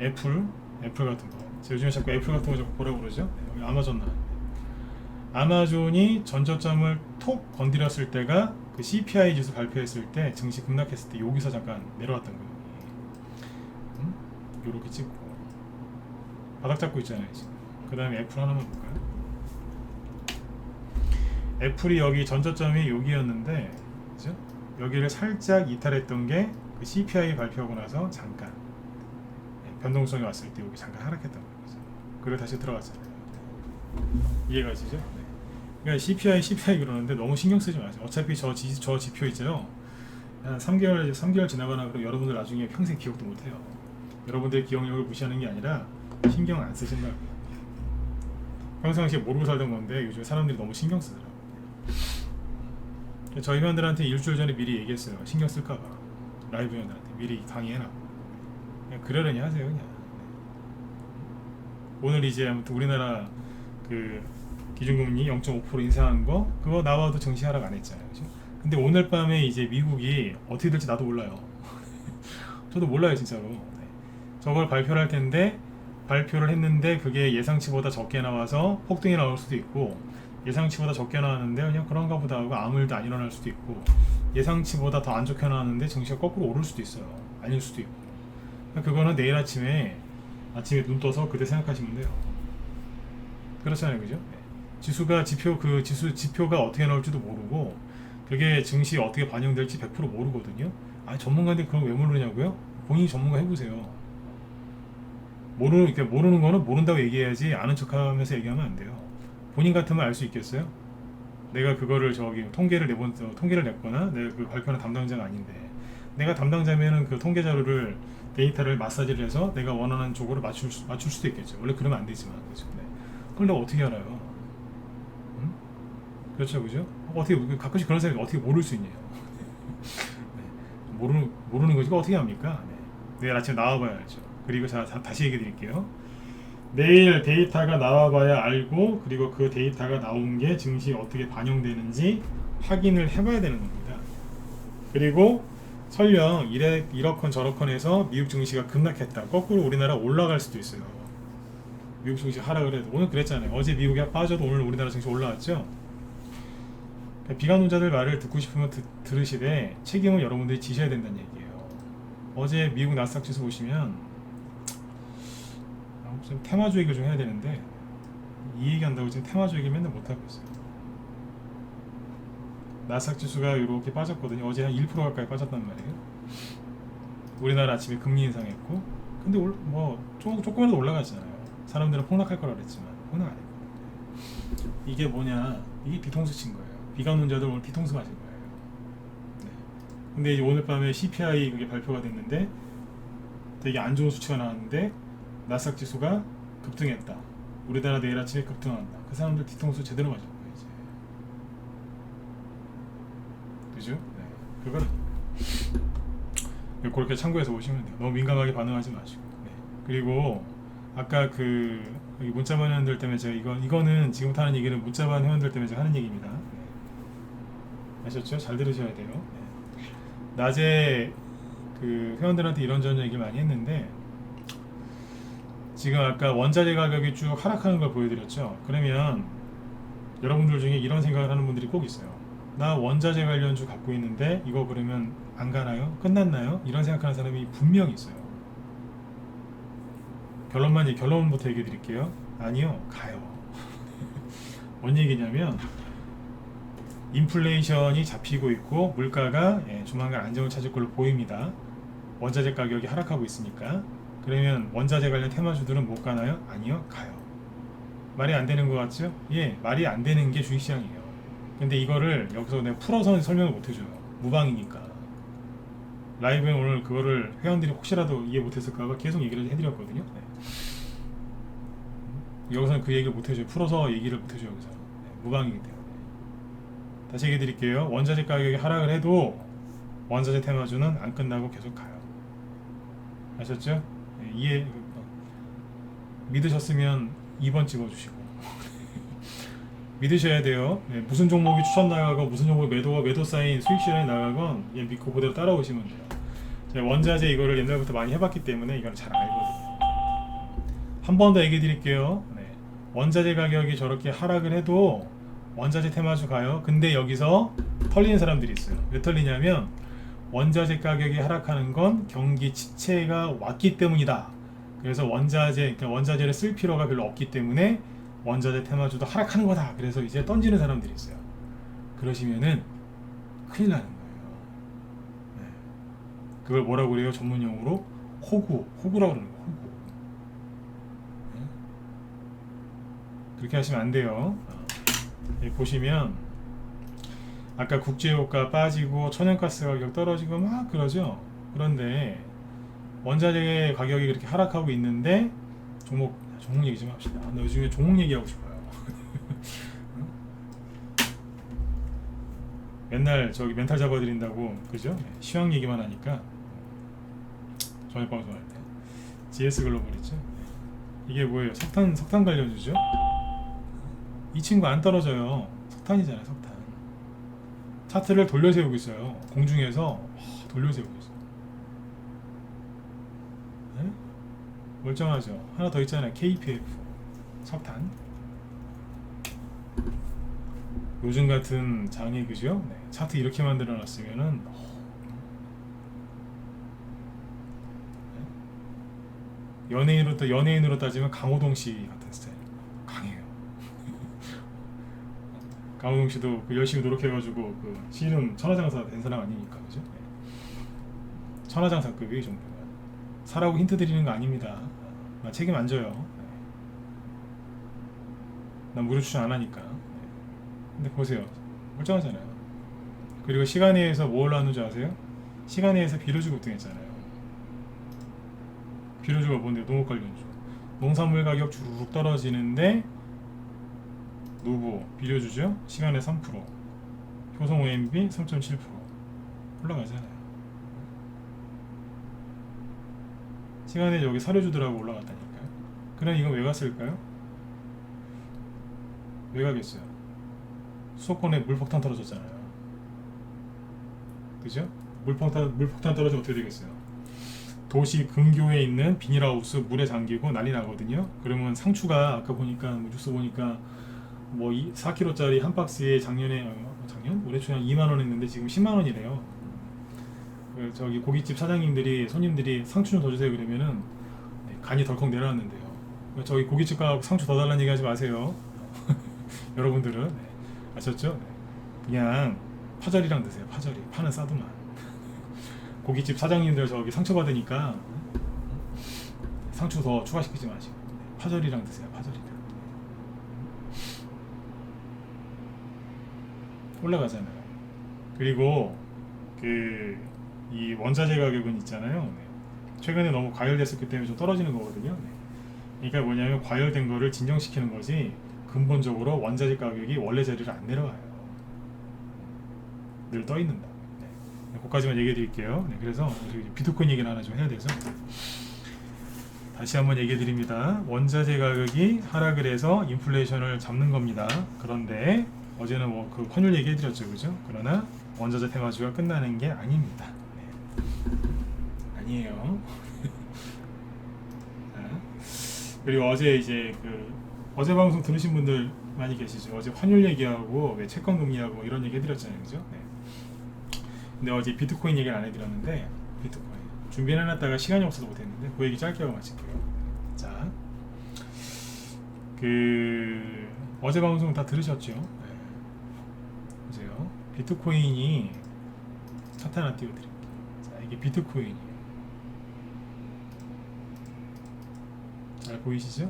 애플 같은 거. 요즘에 자꾸 애플 같은 거 자꾸 보라고 그러죠. 여기 아마존 나왔는데, 아마존이 전저점을 톡 건드렸을 때가 그 CPI 지수 발표했을 때, 증시 급락했을 때 여기서 잠깐 내려왔던 거예요. 요렇게 찍고 바닥 잡고 있잖아요 지금. 그 다음에 애플 하나만 볼까요? 애플이 여기 전저점이 여기였는데, 그죠? 여기를 살짝 이탈했던 게 그 CPI 발표하고 나서 잠깐 변동성이 왔을 때 여기 잠깐 하락했던 거죠. 그리고 다시 들어갔잖아요. 이해가 가시죠? 네. 그러니까 CPI 그러는데 너무 신경 쓰지 마세요. 어차피 저 지표 있잖아요. 한 3개월 지나가나 그럼 여러분들 나중에 평생 기억도 못해요. 여러분들의 기억력을 무시하는 게 아니라 신경 안 쓰신다고요. 평상시에 모르고 살던 건데 요즘 사람들이 너무 신경 쓰더라고요. 저희 회원들한테 일주일 전에 미리 얘기했어요. 신경 쓸까봐. 라이브 회원들한테 미리 강의해놔. 그냥 그러려니 하세요 그냥. 오늘 이제 아무튼 우리나라 그 기준금리 0.5% 인상한 거 그거 나와도 증시 하락 안 했잖아요. 그죠? 근데 오늘 밤에 이제 미국이 어떻게 될지 나도 몰라요. 저도 몰라요 진짜로. 네. 저걸 발표를 할 텐데 발표를 했는데 그게 예상치보다 적게 나와서 폭등이 나올 수도 있고 예상치보다 적게 나왔는데 그냥 그런가 보다 하고 아무 일도 안 일어날 수도 있고 예상치보다 더 안 좋게 나왔는데 증시가 거꾸로 오를 수도 있어요. 아닐 수도 있고 그거는 내일 아침에 눈 떠서 그때 생각하시면 돼요. 그렇잖아요 그죠? 네. 지수가 지표가 어떻게 나올지도 모르고 그게 증시에 어떻게 반영될지 100% 모르거든요. 아 전문가인데 그걸 왜 모르냐고요? 본인이 전문가 해보세요. 모르는 거는 모른다고 얘기해야지 아는 척하면서 얘기하면 안 돼요. 본인 같으면 알 수 있겠어요? 내가 그거를 통계를 냈거나 내가 그 발표하는 담당자가 아닌데 내가 담당자면은 그 통계 자료를 데이터를 마사지를 해서 내가 원하는 쪽으로 맞출 수도 있겠죠. 원래 그러면 안 되지만 그죠? 네. 그걸 내가 어떻게 알아요? 응? 그렇죠, 그죠? 어떻게 가끔씩 그런 사람이 어떻게 모를 수 있냐요? 네. 모르는 거지 어떻게 합니까? 네. 내일 아침 나와봐야 알죠. 그리고 다시 얘기해 드릴게요. 내일 데이터가 나와봐야 알고 그리고 그 데이터가 나온 게 증시에 어떻게 반영되는지 확인을 해봐야 되는 겁니다. 그리고 설령 이러건 저러건 해서 미국 증시가 급락했다. 거꾸로 우리나라 올라갈 수도 있어요. 미국 증시 하락을 해도 오늘 그랬잖아요. 어제 미국이 빠져도 오늘 우리나라 증시 올라왔죠. 그러니까 비관론자들 말을 듣고 싶으면 들으시되 책임은 여러분들이 지셔야 된다는 얘기예요. 어제 미국 나스닥 지수 보시면 좀 테마주 얘기를 좀 해야 되는데 이 얘기한다고 지금 테마주 얘기 맨날 못하고 있어요. 나스닥 지수가 이렇게 빠졌거든요. 어제 한 1% 가까이 빠졌단 말이에요. 우리나라 아침에 금리 인상했고 근데 조금이라도 올라가잖아요. 사람들은 폭락할 거라 그랬지만 폭락 안 했거든요. 이게 뭐냐, 이게 뒤통수 친 거예요. 비관론자들 오늘 뒤통수 맞은 거예요. 네. 근데 이제 오늘 밤에 CPI 그게 발표가 됐는데 되게 안 좋은 수치가 나왔는데 나스닥 지수가 급등했다. 우리나라 내일 아침에 급등한다. 그 사람들 뒤통수 제대로 맞은 거예요 이제. 그죠? 네. 그거는 그렇게 참고해서 보시면 돼요. 너무 민감하게 반응하지 마시고. 네. 그리고 아까 그 문자반 회원들 때문에 제가 이거는 지금부터 하는 얘기는 문자반 회원들 때문에 제가 하는 얘기입니다. 네. 아셨죠? 잘 들으셔야 돼요. 네. 낮에 그 회원들한테 이런저런 얘기를 많이 했는데 지금 아까 원자재 가격이 쭉 하락하는 걸 보여드렸죠. 그러면 여러분들 중에 이런 생각을 하는 분들이 꼭 있어요. 나 원자재 관련주 갖고 있는데 이거 그러면 안 가나요? 끝났나요? 이런 생각하는 사람이 분명히 있어요. 결론부터 얘기해 드릴게요. 아니요, 가요. 뭔 얘기냐면 인플레이션이 잡히고 있고 물가가 조만간 안정을 찾을 걸로 보입니다. 원자재 가격이 하락하고 있으니까. 그러면 원자재 관련 테마주들은 못 가나요? 아니요, 가요. 말이 안 되는 것 같죠? 예, 말이 안 되는 게 주식시장이에요. 근데 이거를 여기서 내가 풀어서 설명을 못 해줘요. 무방이니까. 라이브에 오늘 그거를 회원들이 혹시라도 이해 못했을까봐 계속 얘기를 해드렸거든요. 네. 여기서는 그 얘기를 못 해줘요. 풀어서 얘기를 못 해줘요. 여기서. 네, 무방이기 때문에. 다시 얘기해 드릴게요. 원자재 가격이 하락을 해도 원자재 테마주는 안 끝나고 계속 가요. 아셨죠? 네, 믿으셨으면 2번 찍어주시고 믿으셔야 돼요. 네, 무슨 종목이 추천 나가고 무슨 종목이 매도 사인 수익 실현이 나가건 믿고 그대로 따라오시면 돼요. 제가 원자재 이거를 옛날부터 많이 해봤기 때문에 이건 잘 알거든요. 한 번 더 얘기해 드릴게요. 네, 원자재 가격이 저렇게 하락을 해도 원자재 테마주 가요. 근데 여기서 털리는 사람들이 있어요. 왜 털리냐면 원자재 가격이 하락하는 건 경기 침체가 왔기 때문이다. 그래서 원자재를 쓸 필요가 별로 없기 때문에 원자재 테마주도 하락하는 거다. 그래서 이제 던지는 사람들이 있어요. 그러시면은 큰일 나는 거예요. 네. 그걸 뭐라고 그래요? 전문용어로 호구라고 그러는 거예요. 호구. 네. 그렇게 하시면 안 돼요. 보시면 아까 국제유가 빠지고 천연가스 가격 떨어지고 막 그러죠. 그런데 원자재 가격이 그렇게 하락하고 있는데 종목 얘기 좀 합시다. 나 요즘에 종목 얘기하고 싶어요. 맨날 저기 멘탈 잡아드린다고 그죠? 시황 얘기만 하니까 저녁 방송할 때 GS 글로벌이죠. 이게 뭐예요? 석탄 관련주죠? 이 친구 안 떨어져요. 석탄이잖아요, 석탄. 차트를 돌려세우고 있어요. 공중에서 돌려세우고 있어요. 네? 멀쩡하죠. 하나 더 있잖아요. KPF 석탄. 요즘 같은 장에 그죠? 네. 차트 이렇게 만들어 놨으면은 연예인으로 따지면 강호동 씨 같은 스타일. 강해요. 강호동 씨도 그 열심히 노력해가지고 그 씨름 천하장사 된 사람 아니니까 그죠? 네. 천하장사급이 이 정도면. 사라고 힌트 드리는 거 아닙니다. 나 책임 안 져요. 네. 난 무료 추천 안 하니까. 네. 근데 보세요. 멀쩡하잖아요. 그리고 시간에서 뭐 올라왔는 줄 아세요? 시간에서 비료주 급등했잖아요. 비료주가 뭔데? 농업 관련주. 농산물 가격 주르륵 떨어지는데 노보 비료주죠. 시간에 3%, 효성 OMB 3.7% 올라가잖아요. 시간에 여기 사료주들하고 올라갔다니까요. 그럼 이건 왜 갔을까요? 왜 가겠어요? 수도권에 물폭탄 떨어졌잖아요. 그죠? 물폭탄 떨어지면 어떻게 되겠어요? 도시 근교에 있는 비닐하우스 물에 잠기고 난리 나거든요. 그러면 상추가 아까 보니까 뉴스 보니까 뭐 4kg짜리 한 박스에 작년 올해 초에 2만 원 했는데 지금 10만 원이래요. 저기 고깃집 사장님들이 손님들이 상추 좀 더 주세요 그러면은 간이 덜컥 내려왔는데요. 저기 고깃집 가고 상추 더 달라는 얘기 하지 마세요. 여러분들은 아셨죠? 그냥 파절이랑 드세요. 파절이 파는 싸도만. 고깃집 사장님들 저기 상처 받으니까 상추 더 추가시키지 마시고 파절이랑 드세요. 파절이랑 올라가잖아요. 그리고 이 원자재 가격은 있잖아요. 최근에 너무 과열됐었기 때문에 좀 떨어지는 거거든요. 그러니까 뭐냐면 과열된 거를 진정시키는 거지 근본적으로 원자재 가격이 원래 자리를 안 내려와요. 늘 떠 있는다. 그것까지만 얘기해 드릴게요. 그래서 비트코인 얘기를 하나 좀 해야 돼서 다시 한번 얘기해 드립니다. 원자재 가격이 하락을 해서 인플레이션을 잡는 겁니다. 그런데 어제는 뭐 그 환율 얘기해 드렸죠, 그죠? 그러나 원자재 테마주가 끝나는 게 아닙니다. 아니에요. 그리고 어제 이제 어제 방송 들으신 분들 많이 계시죠. 어제 환율 얘기하고 채권 금리하고 뭐 이런 얘기 해드렸잖아요, 그죠? 근데 어제 비트코인 얘기를 안 해드렸는데 비트코인 준비를 해놨다가 시간이 없어서 못했는데 그 얘기 짧게 하고 마칠게요. 자, 어제 방송 다 들으셨죠? 보세요. 비트코인이 차트 하나 띄워드릴게요. 자, 이게 비트코인이에요. 잘 보이시죠?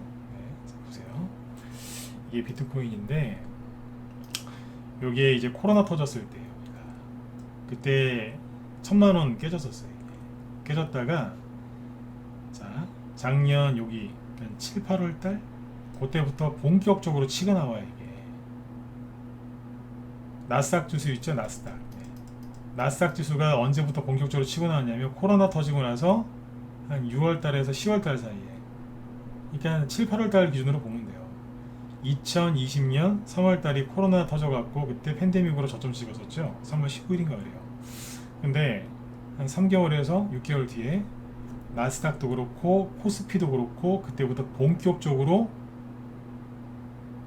자, 보세요. 이게 비트코인인데 여기에 이제 코로나 터졌을 때요. 그때 1000만원 깨졌었어요. 깨졌다가 자 작년 여기 7, 8월달 그때부터 본격적으로 치고 나와요. 이게 나스닥 지수 있죠? 나스닥. 나스닥 지수가 언제부터 본격적으로 치고 나왔냐면 코로나 터지고 나서 한 6월달에서 10월달 사이에, 그러니까 7, 8월달 기준으로 보면 돼요. 2020년 3월달이 코로나 터져갖고 그때 팬데믹으로 저점 찍었었죠. 3월 19일인가 그래요. 근데 한 3개월에서 6개월 뒤에 나스닥도 그렇고 코스피도 그렇고 그때부터 본격적으로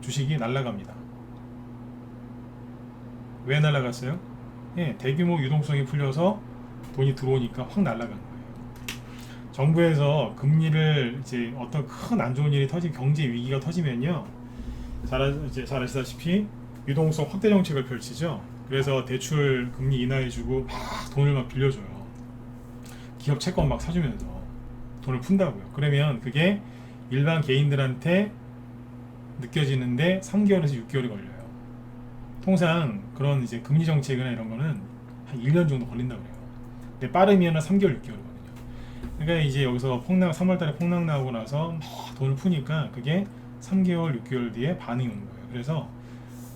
주식이 날아갑니다. 왜 날아갔어요? 대규모 유동성이 풀려서 돈이 들어오니까 확 날아간 거예요. 정부에서 금리를 이제 어떤 큰 안 좋은 일이 경제 위기가 터지면요, 잘 아시다시피 유동성 확대 정책을 펼치죠. 그래서 대출 금리 인하해주고 막 돈을 막 빌려줘요. 기업 채권 막 사주면서 돈을 푼다고요. 그러면 그게 일반 개인들한테 느껴지는데 3개월에서 6개월이 걸려요. 통상 그런 이제 금리 정책이나 이런 거는 한 1년 정도 걸린다고 그래요. 근데 빠르면 3개월, 6개월이거든요. 그러니까 이제 여기서 3월달에 폭락 나오고 나서 막 돈을 푸니까 그게 3개월, 6개월 뒤에 반응이 오는 거예요. 그래서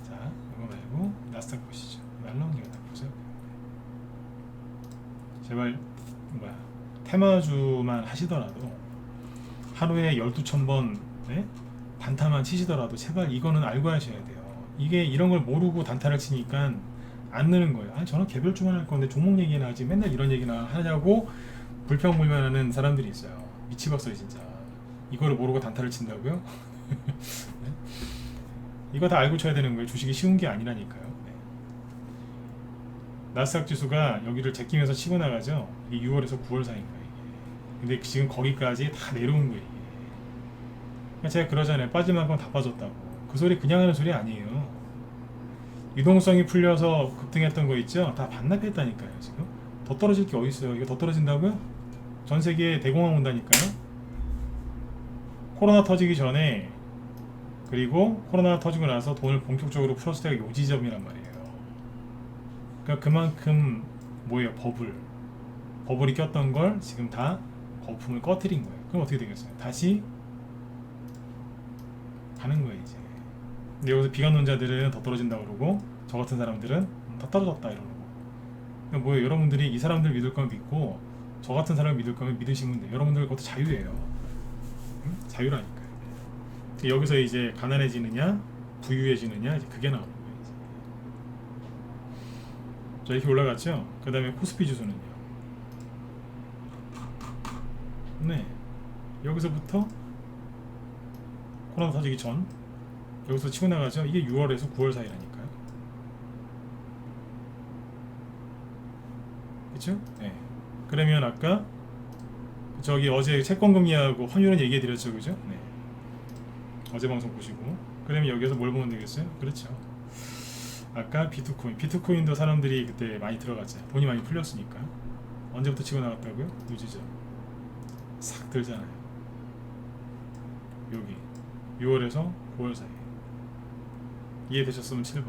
자, 이거 말고 나스닥 보시죠. 날라온 게 딱 보세요. 제발 뭐야 테마주만 하시더라도 하루에 12,000번 네? 단타만 치시더라도 제발 이거는 알고 하셔야 돼요. 이게 이런 걸 모르고 단타를 치니까 안 느는 거예요. 아니 저는 개별주만 할 건데 종목 얘기나 하지 맨날 이런 얘기나 하냐고 불평불만하는 사람들이 있어요. 미치겠어요 진짜. 이거를 모르고 단타를 친다고요? 네? 이거 다 알고 쳐야 되는 거예요. 주식이 쉬운 게 아니라니까요. 네. 나스닥 지수가 여기를 제끼면서 치고 나가죠. 이게 6월에서 9월 사이인 거예요. 이게. 근데 지금 거기까지 다 내려온 거예요. 이게. 제가 그러잖아요. 빠질 만큼 다 빠졌다고. 그 소리 그냥 하는 소리 아니에요. 유동성이 풀려서 급등했던 거 있죠? 다 반납했다니까요. 지금 더 떨어질 게 어디 있어요? 이거 더 떨어진다고요? 전 세계에 대공황 온다니까요. 코로나 터지기 전에 그리고 코로나 터지고 나서 돈을 본격적으로 풀었을 때가 요 지점이란 말이에요. 그러니까 그만큼 뭐예요? 버블이 꼈던 걸 지금 다 거품을 꺼트린 거예요. 그럼 어떻게 되겠어요? 다시 가는 거예요 이제. 근데 여기서 비관론자들은 더 떨어진다고 그러고 저 같은 사람들은 더 떨어졌다 이러고. 그러니까 뭐예요? 여러분들이 이 사람들 믿을 거면 믿고 저 같은 사람 믿을 거면 믿으시면 돼요. 여러분들 그것도 자유예요. 응? 자유라니까요. 여기서 이제 가난해지느냐 부유해지느냐 이제 그게 나오는 거예요. 이제. 자 이렇게 올라갔죠. 그 다음에 코스피 지수는요. 네 여기서부터 코로나 터지기 전 여기서 치고 나가죠. 이게 6월에서 9월 사이라니까요. 그쵸? 네. 그러면 아까 저기 어제 채권금리하고 환율은 얘기해 드렸죠. 그죠? 네. 어제 방송 보시고 그러면 여기서 뭘 보면 되겠어요? 그렇죠. 아까 비트코인도 사람들이 그때 많이 들어갔잖아요. 돈이 많이 풀렸으니까. 언제부터 치고 나갔다고요? 유지죠. 싹 들잖아요. 여기 6월에서 9월 사이. 이해되셨으면 7번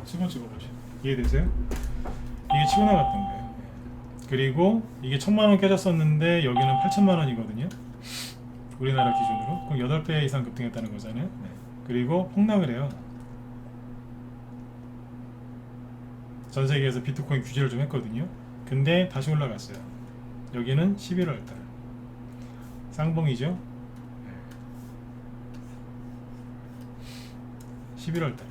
7번 찍어보시죠. 이해되세요? 이게 치고 나갔던 거예요. 그리고 이게 1,000만원 깨졌었는데 여기는 8,000만원이거든요 우리나라 기준으로. 그럼 8배 이상 급등했다는 거잖아요. 네. 그리고 폭락을 해요. 전 세계에서 비트코인 규제를 좀 했거든요. 근데 다시 올라갔어요. 여기는 11월달 쌍봉이죠. 11월달.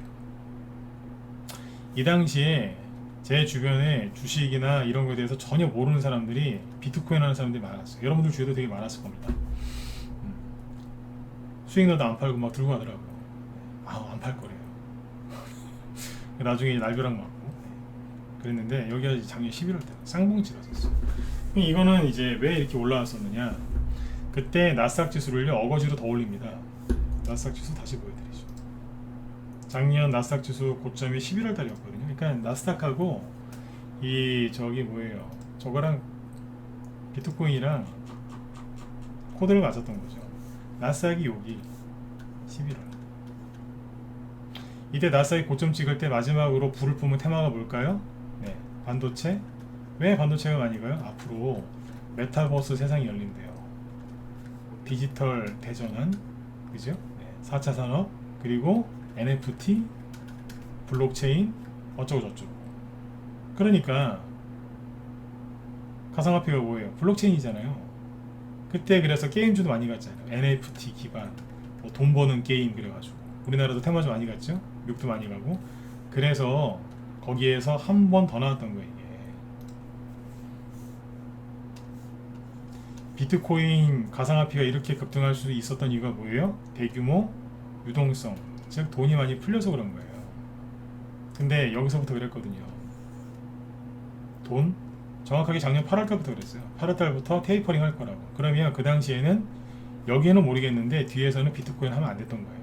이 당시에 제 주변에 주식이나 이런 거에 대해서 전혀 모르는 사람들이 비트코인 하는 사람들이 많았어요. 여러분들 주위에도 되게 많았을 겁니다. 수익 나도 안 팔고 막 들고 가더라고요. 안 팔 거래요. 나중에 날벼락 맞고 그랬는데 여기가 작년 11월달 쌍봉이 찍었었어요. 이거는 이제 왜 이렇게 올라왔었느냐. 그때 나스닥 지수를요 어거지로 더 올립니다. 나스닥 지수 다시 보여드리죠. 작년 나스닥 지수 고점이 11월 달이었거든요. 그러니까 나스닥하고 이 저기 뭐예요? 저거랑 비트코인이랑 코드를 맞았던 거죠. 나스닥이 여기 11월. 이때 나스닥이 고점 찍을 때 마지막으로 불을 뿜은 테마가 뭘까요? 네, 반도체. 왜 반도체가 많이 가요? 앞으로 메타버스 세상이 열린대요. 디지털 대전환, 그죠? 네, 4차 산업 그리고 NFT, 블록체인 어쩌고 저쩌고. 그러니까 가상화폐가 뭐예요? 블록체인이잖아요. 그때 그래서 게임주도 많이 갔잖아요. NFT 기반 뭐 돈 버는 게임 그래가지고 우리나라도 테마주 많이 갔죠. 미국도 많이 가고. 그래서 거기에서 한 번 더 나왔던 거예요. 이게 비트코인 가상화폐가 이렇게 급등할 수 있었던 이유가 뭐예요? 대규모 유동성, 즉 돈이 많이 풀려서 그런 거예요. 근데 여기서부터 그랬거든요. 돈 정확하게 작년 8월달부터 그랬어요. 8월달부터 테이퍼링 할 거라고. 그러면 그 당시에는 여기에는 모르겠는데 뒤에서는 비트코인 하면 안 됐던 거예요.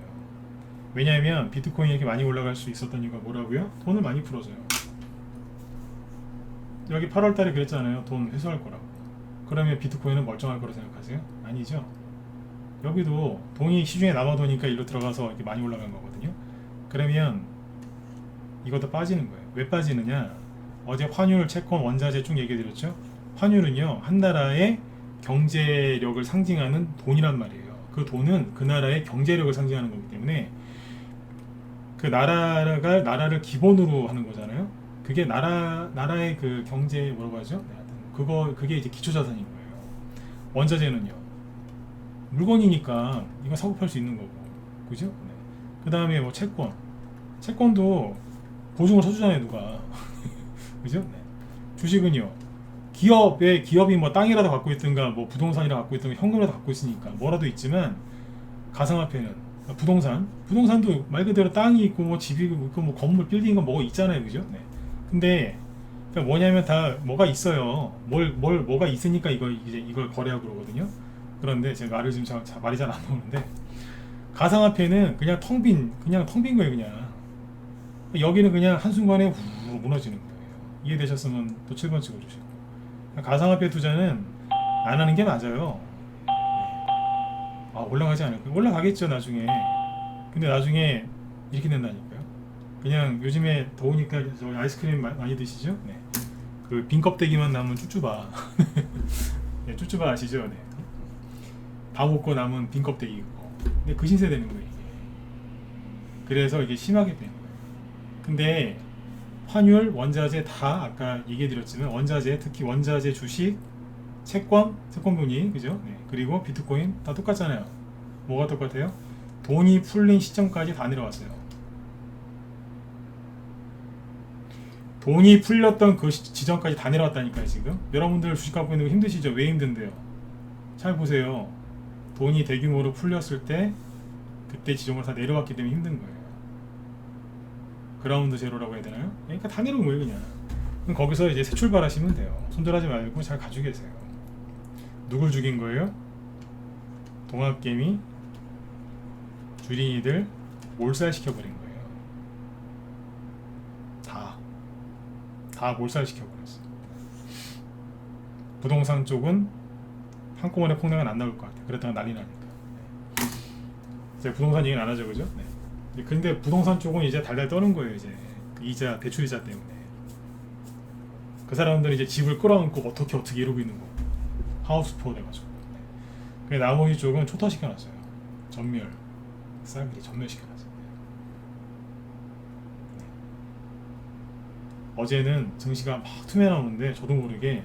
왜냐하면 비트코인이 이렇게 많이 올라갈 수 있었던 이유가 뭐라고요? 돈을 많이 풀어서요. 여기 8월달에 그랬잖아요. 돈 회수할 거라고. 그러면 비트코인은 멀쩡할 거라고 생각하세요? 아니죠. 여기도 돈이 시중에 남아도니까 일로 들어가서 이렇게 많이 올라간 거거든요. 그러면 이것도 빠지는 거예요. 왜 빠지느냐? 어제 환율, 채권, 원자재 쭉 얘기해 드렸죠. 환율은요 한 나라의 경제력을 상징하는 돈이란 말이에요. 그 돈은 그 나라의 경제력을 상징하는 거기 때문에 그 나라를 기본으로 하는 거잖아요. 그게 나라의 그 경제 뭐라고 하죠? 네, 하여튼 그게 이제 기초 자산인 거예요. 원자재는요. 물건이니까 이거 사고 팔 수 있는 거고, 그죠? 네. 그 다음에 뭐 채권도 보증을 서주잖아요, 누가. 그죠? 네. 주식은요. 기업이 뭐 땅이라도 갖고 있든가 뭐 부동산이라도 갖고 있든가 현금이라도 갖고 있으니까 뭐라도 있지만, 가상화폐는 부동산도 말 그대로 땅이 있고 뭐 집이 있고 뭐 건물 빌딩이 뭐가 있잖아요, 그죠? 네. 근데 그러니까 뭐냐면 다 뭐가 있어요. 뭐가 있으니까 이걸 거래하고 그러거든요. 그런데 제 말을 지금 말이 잘 안 나오는데, 가상화폐는 그냥 텅 빈 거예요. 그냥 여기는 그냥 한순간에 후 무너지는 거예요. 이해되셨으면 또 7번 찍어주시고. 가상화폐 투자는 안 하는 게 맞아요. 올라가지 않을까요? 올라가겠죠 나중에. 근데 나중에 이렇게 된다니까요. 그냥 요즘에 더우니까 저 아이스크림 많이 드시죠? 네. 그 빈 껍데기만 남은 쭈쭈바. 네, 쭈쭈바 아시죠? 네. 다 먹고 남은 빈 껍데기. 근데 그 신세 되는 거예요, 이게. 그래서 이게 심하게 되는 거예요. 근데 환율, 원자재 다 아까 얘기해드렸지만, 원자재, 특히 원자재 주식, 채권분이, 그죠? 네. 그리고 비트코인 다 똑같잖아요. 뭐가 똑같아요? 돈이 풀린 시점까지 다 내려왔어요. 돈이 풀렸던 그 지점까지 다 내려왔다니까요. 지금 여러분들 주식 갖고 있는 거 힘드시죠? 왜 힘든데요? 잘 보세요. 돈이 대규모로 풀렸을 때 그때 지점으로 다 내려왔기 때문에 힘든 거예요. 그라운드 제로라고 해야 되나요? 그러니까 다 내려온 거예요, 그냥. 그럼 거기서 이제 새 출발하시면 돼요. 손절하지 말고 잘 가지고 계세요. 누굴 죽인 거예요? 동학개미, 주린이들 몰살시켜버린 거예요. 다 몰살시켜버렸어요. 부동산 쪽은 한꺼번에 폭락은 안 나올 것 같아요. 그랬다가 난리 나니까. 제가 부동산 얘기는 안 하죠, 그죠? 네. 근데 부동산 쪽은 이제 달달 떠는 거예요, 이제. 그 대출 이자 때문에. 그 사람들은 이제 집을 끌어안고 어떻게 이러고 있는 거고. 하우스포 돼가지고. 네. 그래서 나머지 쪽은 초토화시켜놨어요. 전멸시켜놨어요. 어제는 증시가 막 투매 나오는데 저도 모르게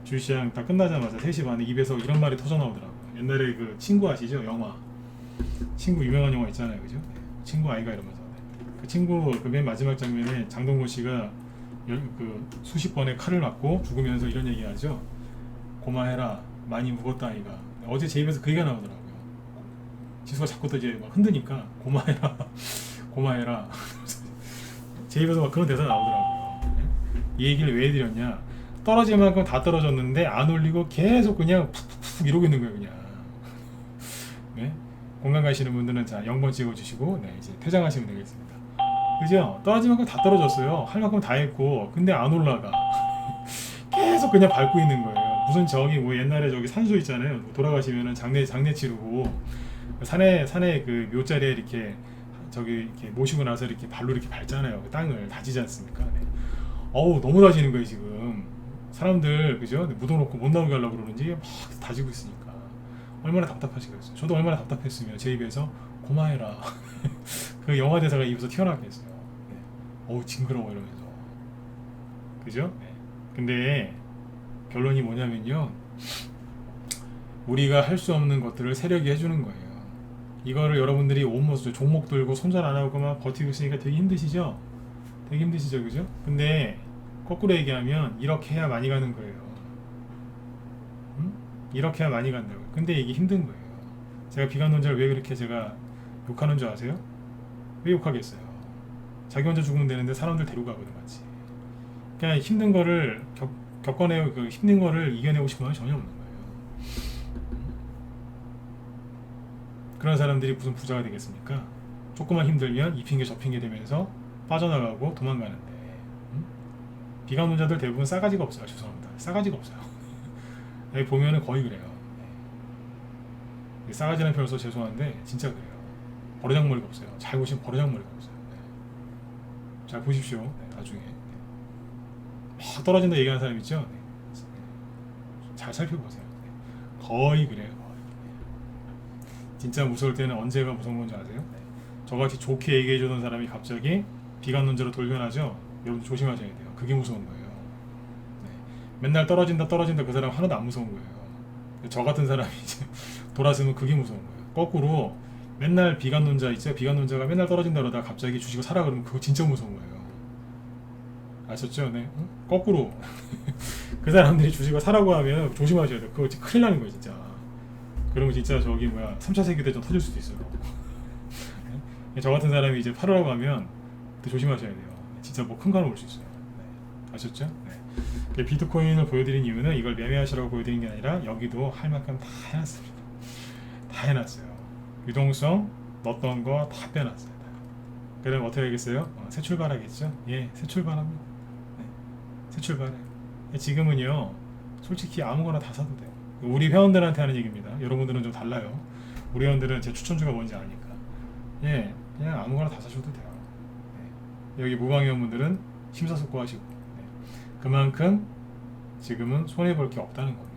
주시장 다 끝나자마자 3시 반에 입에서 이런 말이 터져 나오더라고요. 옛날에 그 친구 아시죠? 영화. 친구 유명한 영화 있잖아요, 그죠? 친구 아이가 이러면서. 그 친구 그 맨 마지막 장면에 장동건 씨가 그 수십 번의 칼을 맞고 죽으면서 이런 얘기 하죠. 고마해라, 많이 묵었다 아이가. 어제 제 입에서 그 얘기가 나오더라고요. 지수가 자꾸 또 이제 막 흔드니까 고마해라. 제 입에서 막 그런 대사 나오더라고요. 이 얘기를 왜 해드렸냐? 떨어질 만큼 다 떨어졌는데 안 올리고 계속 그냥 푹푹 이러고 있는 거예요, 그냥. 네? 공감 가시는 분들은 자 0번 찍어주시고, 네, 이제 퇴장하시면 되겠습니다. 그죠? 떨어질 만큼 다 떨어졌어요. 할 만큼 다 했고, 근데 안 올라가. 계속 그냥 밟고 있는 거예요. 무슨 저기 뭐 옛날에 저기 산소 있잖아요. 돌아가시면은 장례 치르고 산에 그 묘자리에 이렇게 이렇게 모시고 나서 이렇게 발로 이렇게 밟잖아요. 그 땅을 다지지 않습니까? 네. 어우, 너무 다지는 거예요, 지금. 사람들, 그죠? 묻어놓고 못 나오게 하려고 그러는지 막 다지고 있으니까. 얼마나 답답하시겠어요. 저도 얼마나 답답했으면 제 입에서 고마해라. 그 영화 대사가 입에서 튀어나왔겠어요. 네. 어우, 징그러워, 이러면서. 그죠? 네. 근데 결론이 뭐냐면요. 우리가 할 수 없는 것들을 세력이 해주는 거예요. 이거를 여러분들이 온모습 종목 들고 손절 안 하고만 버티고 있으니까 되게 힘드시죠? 그죠? 근데 거꾸로 얘기하면 이렇게 해야 많이 가는 거예요. 이렇게 해야 많이 간다고요. 근데 이게 힘든 거예요. 제가 비관론자를 왜 그렇게 제가 욕하는 줄 아세요? 왜 욕하겠어요? 자기 혼자 죽으면 되는데 사람들 데리고 가거든, 같이. 그냥 힘든 거를 겪어내고 그 힘든 거를 이겨내고 싶은 건 전혀 없는 거예요. 그런 사람들이 무슨 부자가 되겠습니까? 조금만 힘들면 이 핑계 저 핑계 되면서 빠져나가고 도망가는데. 비관론자들 대부분 싸가지가 없어요. 죄송합니다. 싸가지가 없어요. 여기 보면은 거의 그래요. 싸가지라는 표현을 써서 죄송한데 진짜 그래요. 버르장머리가 없어요. 잘 보시면 버르장머리가 없어요. 네. 잘 보십시오. 네, 나중에. 막 떨어진다 얘기하는 사람 있죠? 네. 잘 살펴보세요. 네. 거의 그래요. 진짜 무서울 때는 언제가 무서운 건지 아세요? 네. 저같이 좋게 얘기해주던 사람이 갑자기 비관론자로 돌변하죠? 여러분 조심하셔야 돼요. 그게 무서운 거예요. 네. 맨날 떨어진다 그 사람 하나도 안 무서운 거예요. 저 같은 사람이 이제 돌아서면 그게 무서운 거예요. 거꾸로 맨날 비관론자 있죠. 비관론자가 맨날 떨어진다 그러다가 갑자기 주식을 사라 그러면 그거 진짜 무서운 거예요. 아셨죠? 네. 응? 거꾸로 그 사람들이 주식을 사라고 하면 조심하셔야 돼요. 그거 진짜 큰일 나는 거예요, 진짜. 그러면 진짜 저기 뭐야 3차 세계대전 터질 수도 있어요. 네? 저 같은 사람이 이제 팔으라고 하면 조심하셔야 돼요. 진짜 뭐 큰 거 올 수 있어요. 네. 아셨죠? 네. 비트코인을 보여드린 이유는 이걸 매매하시라고 보여드린 게 아니라 여기도 할 만큼 다 해놨습니다. 다 해놨어요. 유동성 넣었던 거 다 빼놨어요. 그럼 어떻게 하겠어요? 새 출발하겠죠? 예, 새 출발합니다. 네, 새 출발해. 지금은요, 솔직히 아무거나 다 사도 돼요. 우리 회원들한테 하는 얘기입니다. 여러분들은 좀 달라요. 우리 회원들은 제 추천주가 뭔지 아니까. 예, 그냥 아무거나 다 사셔도 돼요. 네. 여기 무방회원분들은 심사숙고하시고, 네. 그만큼 지금은 손해볼 게 없다는 겁니다.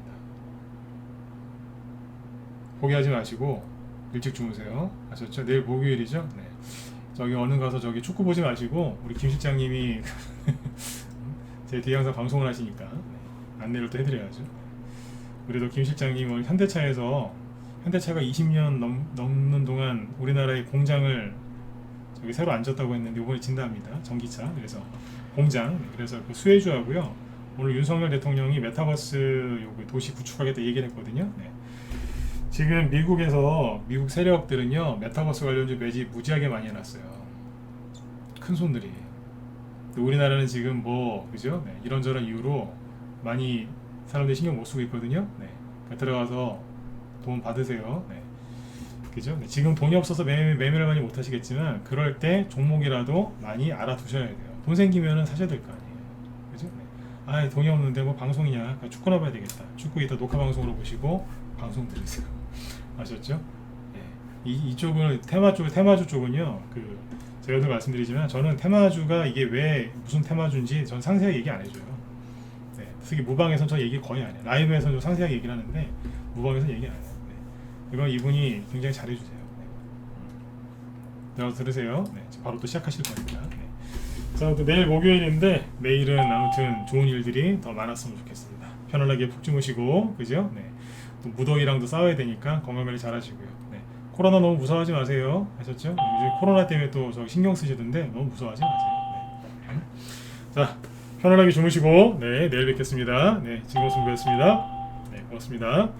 포기하지 마시고 일찍 주무세요. 아셨죠? 내일 목요일이죠? 네. 저기 얼른 가서 저기 축구 보지 마시고 우리 김 실장님이 제 뒤에 항상 방송을 하시니까 네. 안내를 또 해드려야죠. 그래도 김 실장님 오늘 현대차에서 현대차가 20년 넘는 동안 우리나라의 공장을 저기 새로 앉았다고 했는데 이번에 진다합니다. 전기차. 그래서 공장. 그래서 그 수혜주하고요. 오늘 윤석열 대통령이 메타버스 요거 도시 구축하겠다 얘기를 했거든요. 네. 지금 미국에서 미국 세력들은요 메타버스 관련주 매집 무지하게 많이 해놨어요. 큰 손들이. 우리나라는 지금 뭐 그죠? 네, 이런저런 이유로 많이 사람들이 신경 못 쓰고 있거든요. 네, 그러니까 들어가서 돈 받으세요. 네, 그죠? 네, 지금 돈이 없어서 매매를 많이 못 하시겠지만 그럴 때 종목이라도 많이 알아두셔야 돼요. 돈 생기면은 사셔야 될 거 아니에요. 그죠? 네. 아 돈이 없는데 뭐 방송이냐? 그러니까 축구나 봐야 되겠다. 축구 이따 녹화 방송으로 보시고 방송 들으세요. 아셨죠? 예. 이쪽은 테마주 쪽은요. 그 제가 늘 말씀드리지만 저는 테마주가 이게 왜 무슨 테마주인지 전 상세하게 얘기 안 해줘요. 네. 특히 무방에서는 저 얘기 거의 안 해요. 라이브에서는 좀 상세하게 얘기를 하는데 무방에서는 얘기 안 해요. 네. 이건 이분이 굉장히 잘해주세요. 네. 들어서 들으세요. 네. 바로 또 시작하실 거니까. 네. 자, 또 내일 목요일인데 내일은 아무튼 좋은 일들이 더 많았으면 좋겠습니다. 편안하게 푹 주무시고 그죠? 네. 또 무더위랑도 싸워야 되니까 건강관리 잘 하시고요. 네. 코로나 너무 무서워하지 마세요. 아셨죠? 요즘 코로나 때문에 또 저 신경 쓰시던데 너무 무서워하지 마세요. 네. 자, 편안하게 주무시고 네, 내일 뵙겠습니다. 네, 즐거운 승부였습니다. 네, 고맙습니다.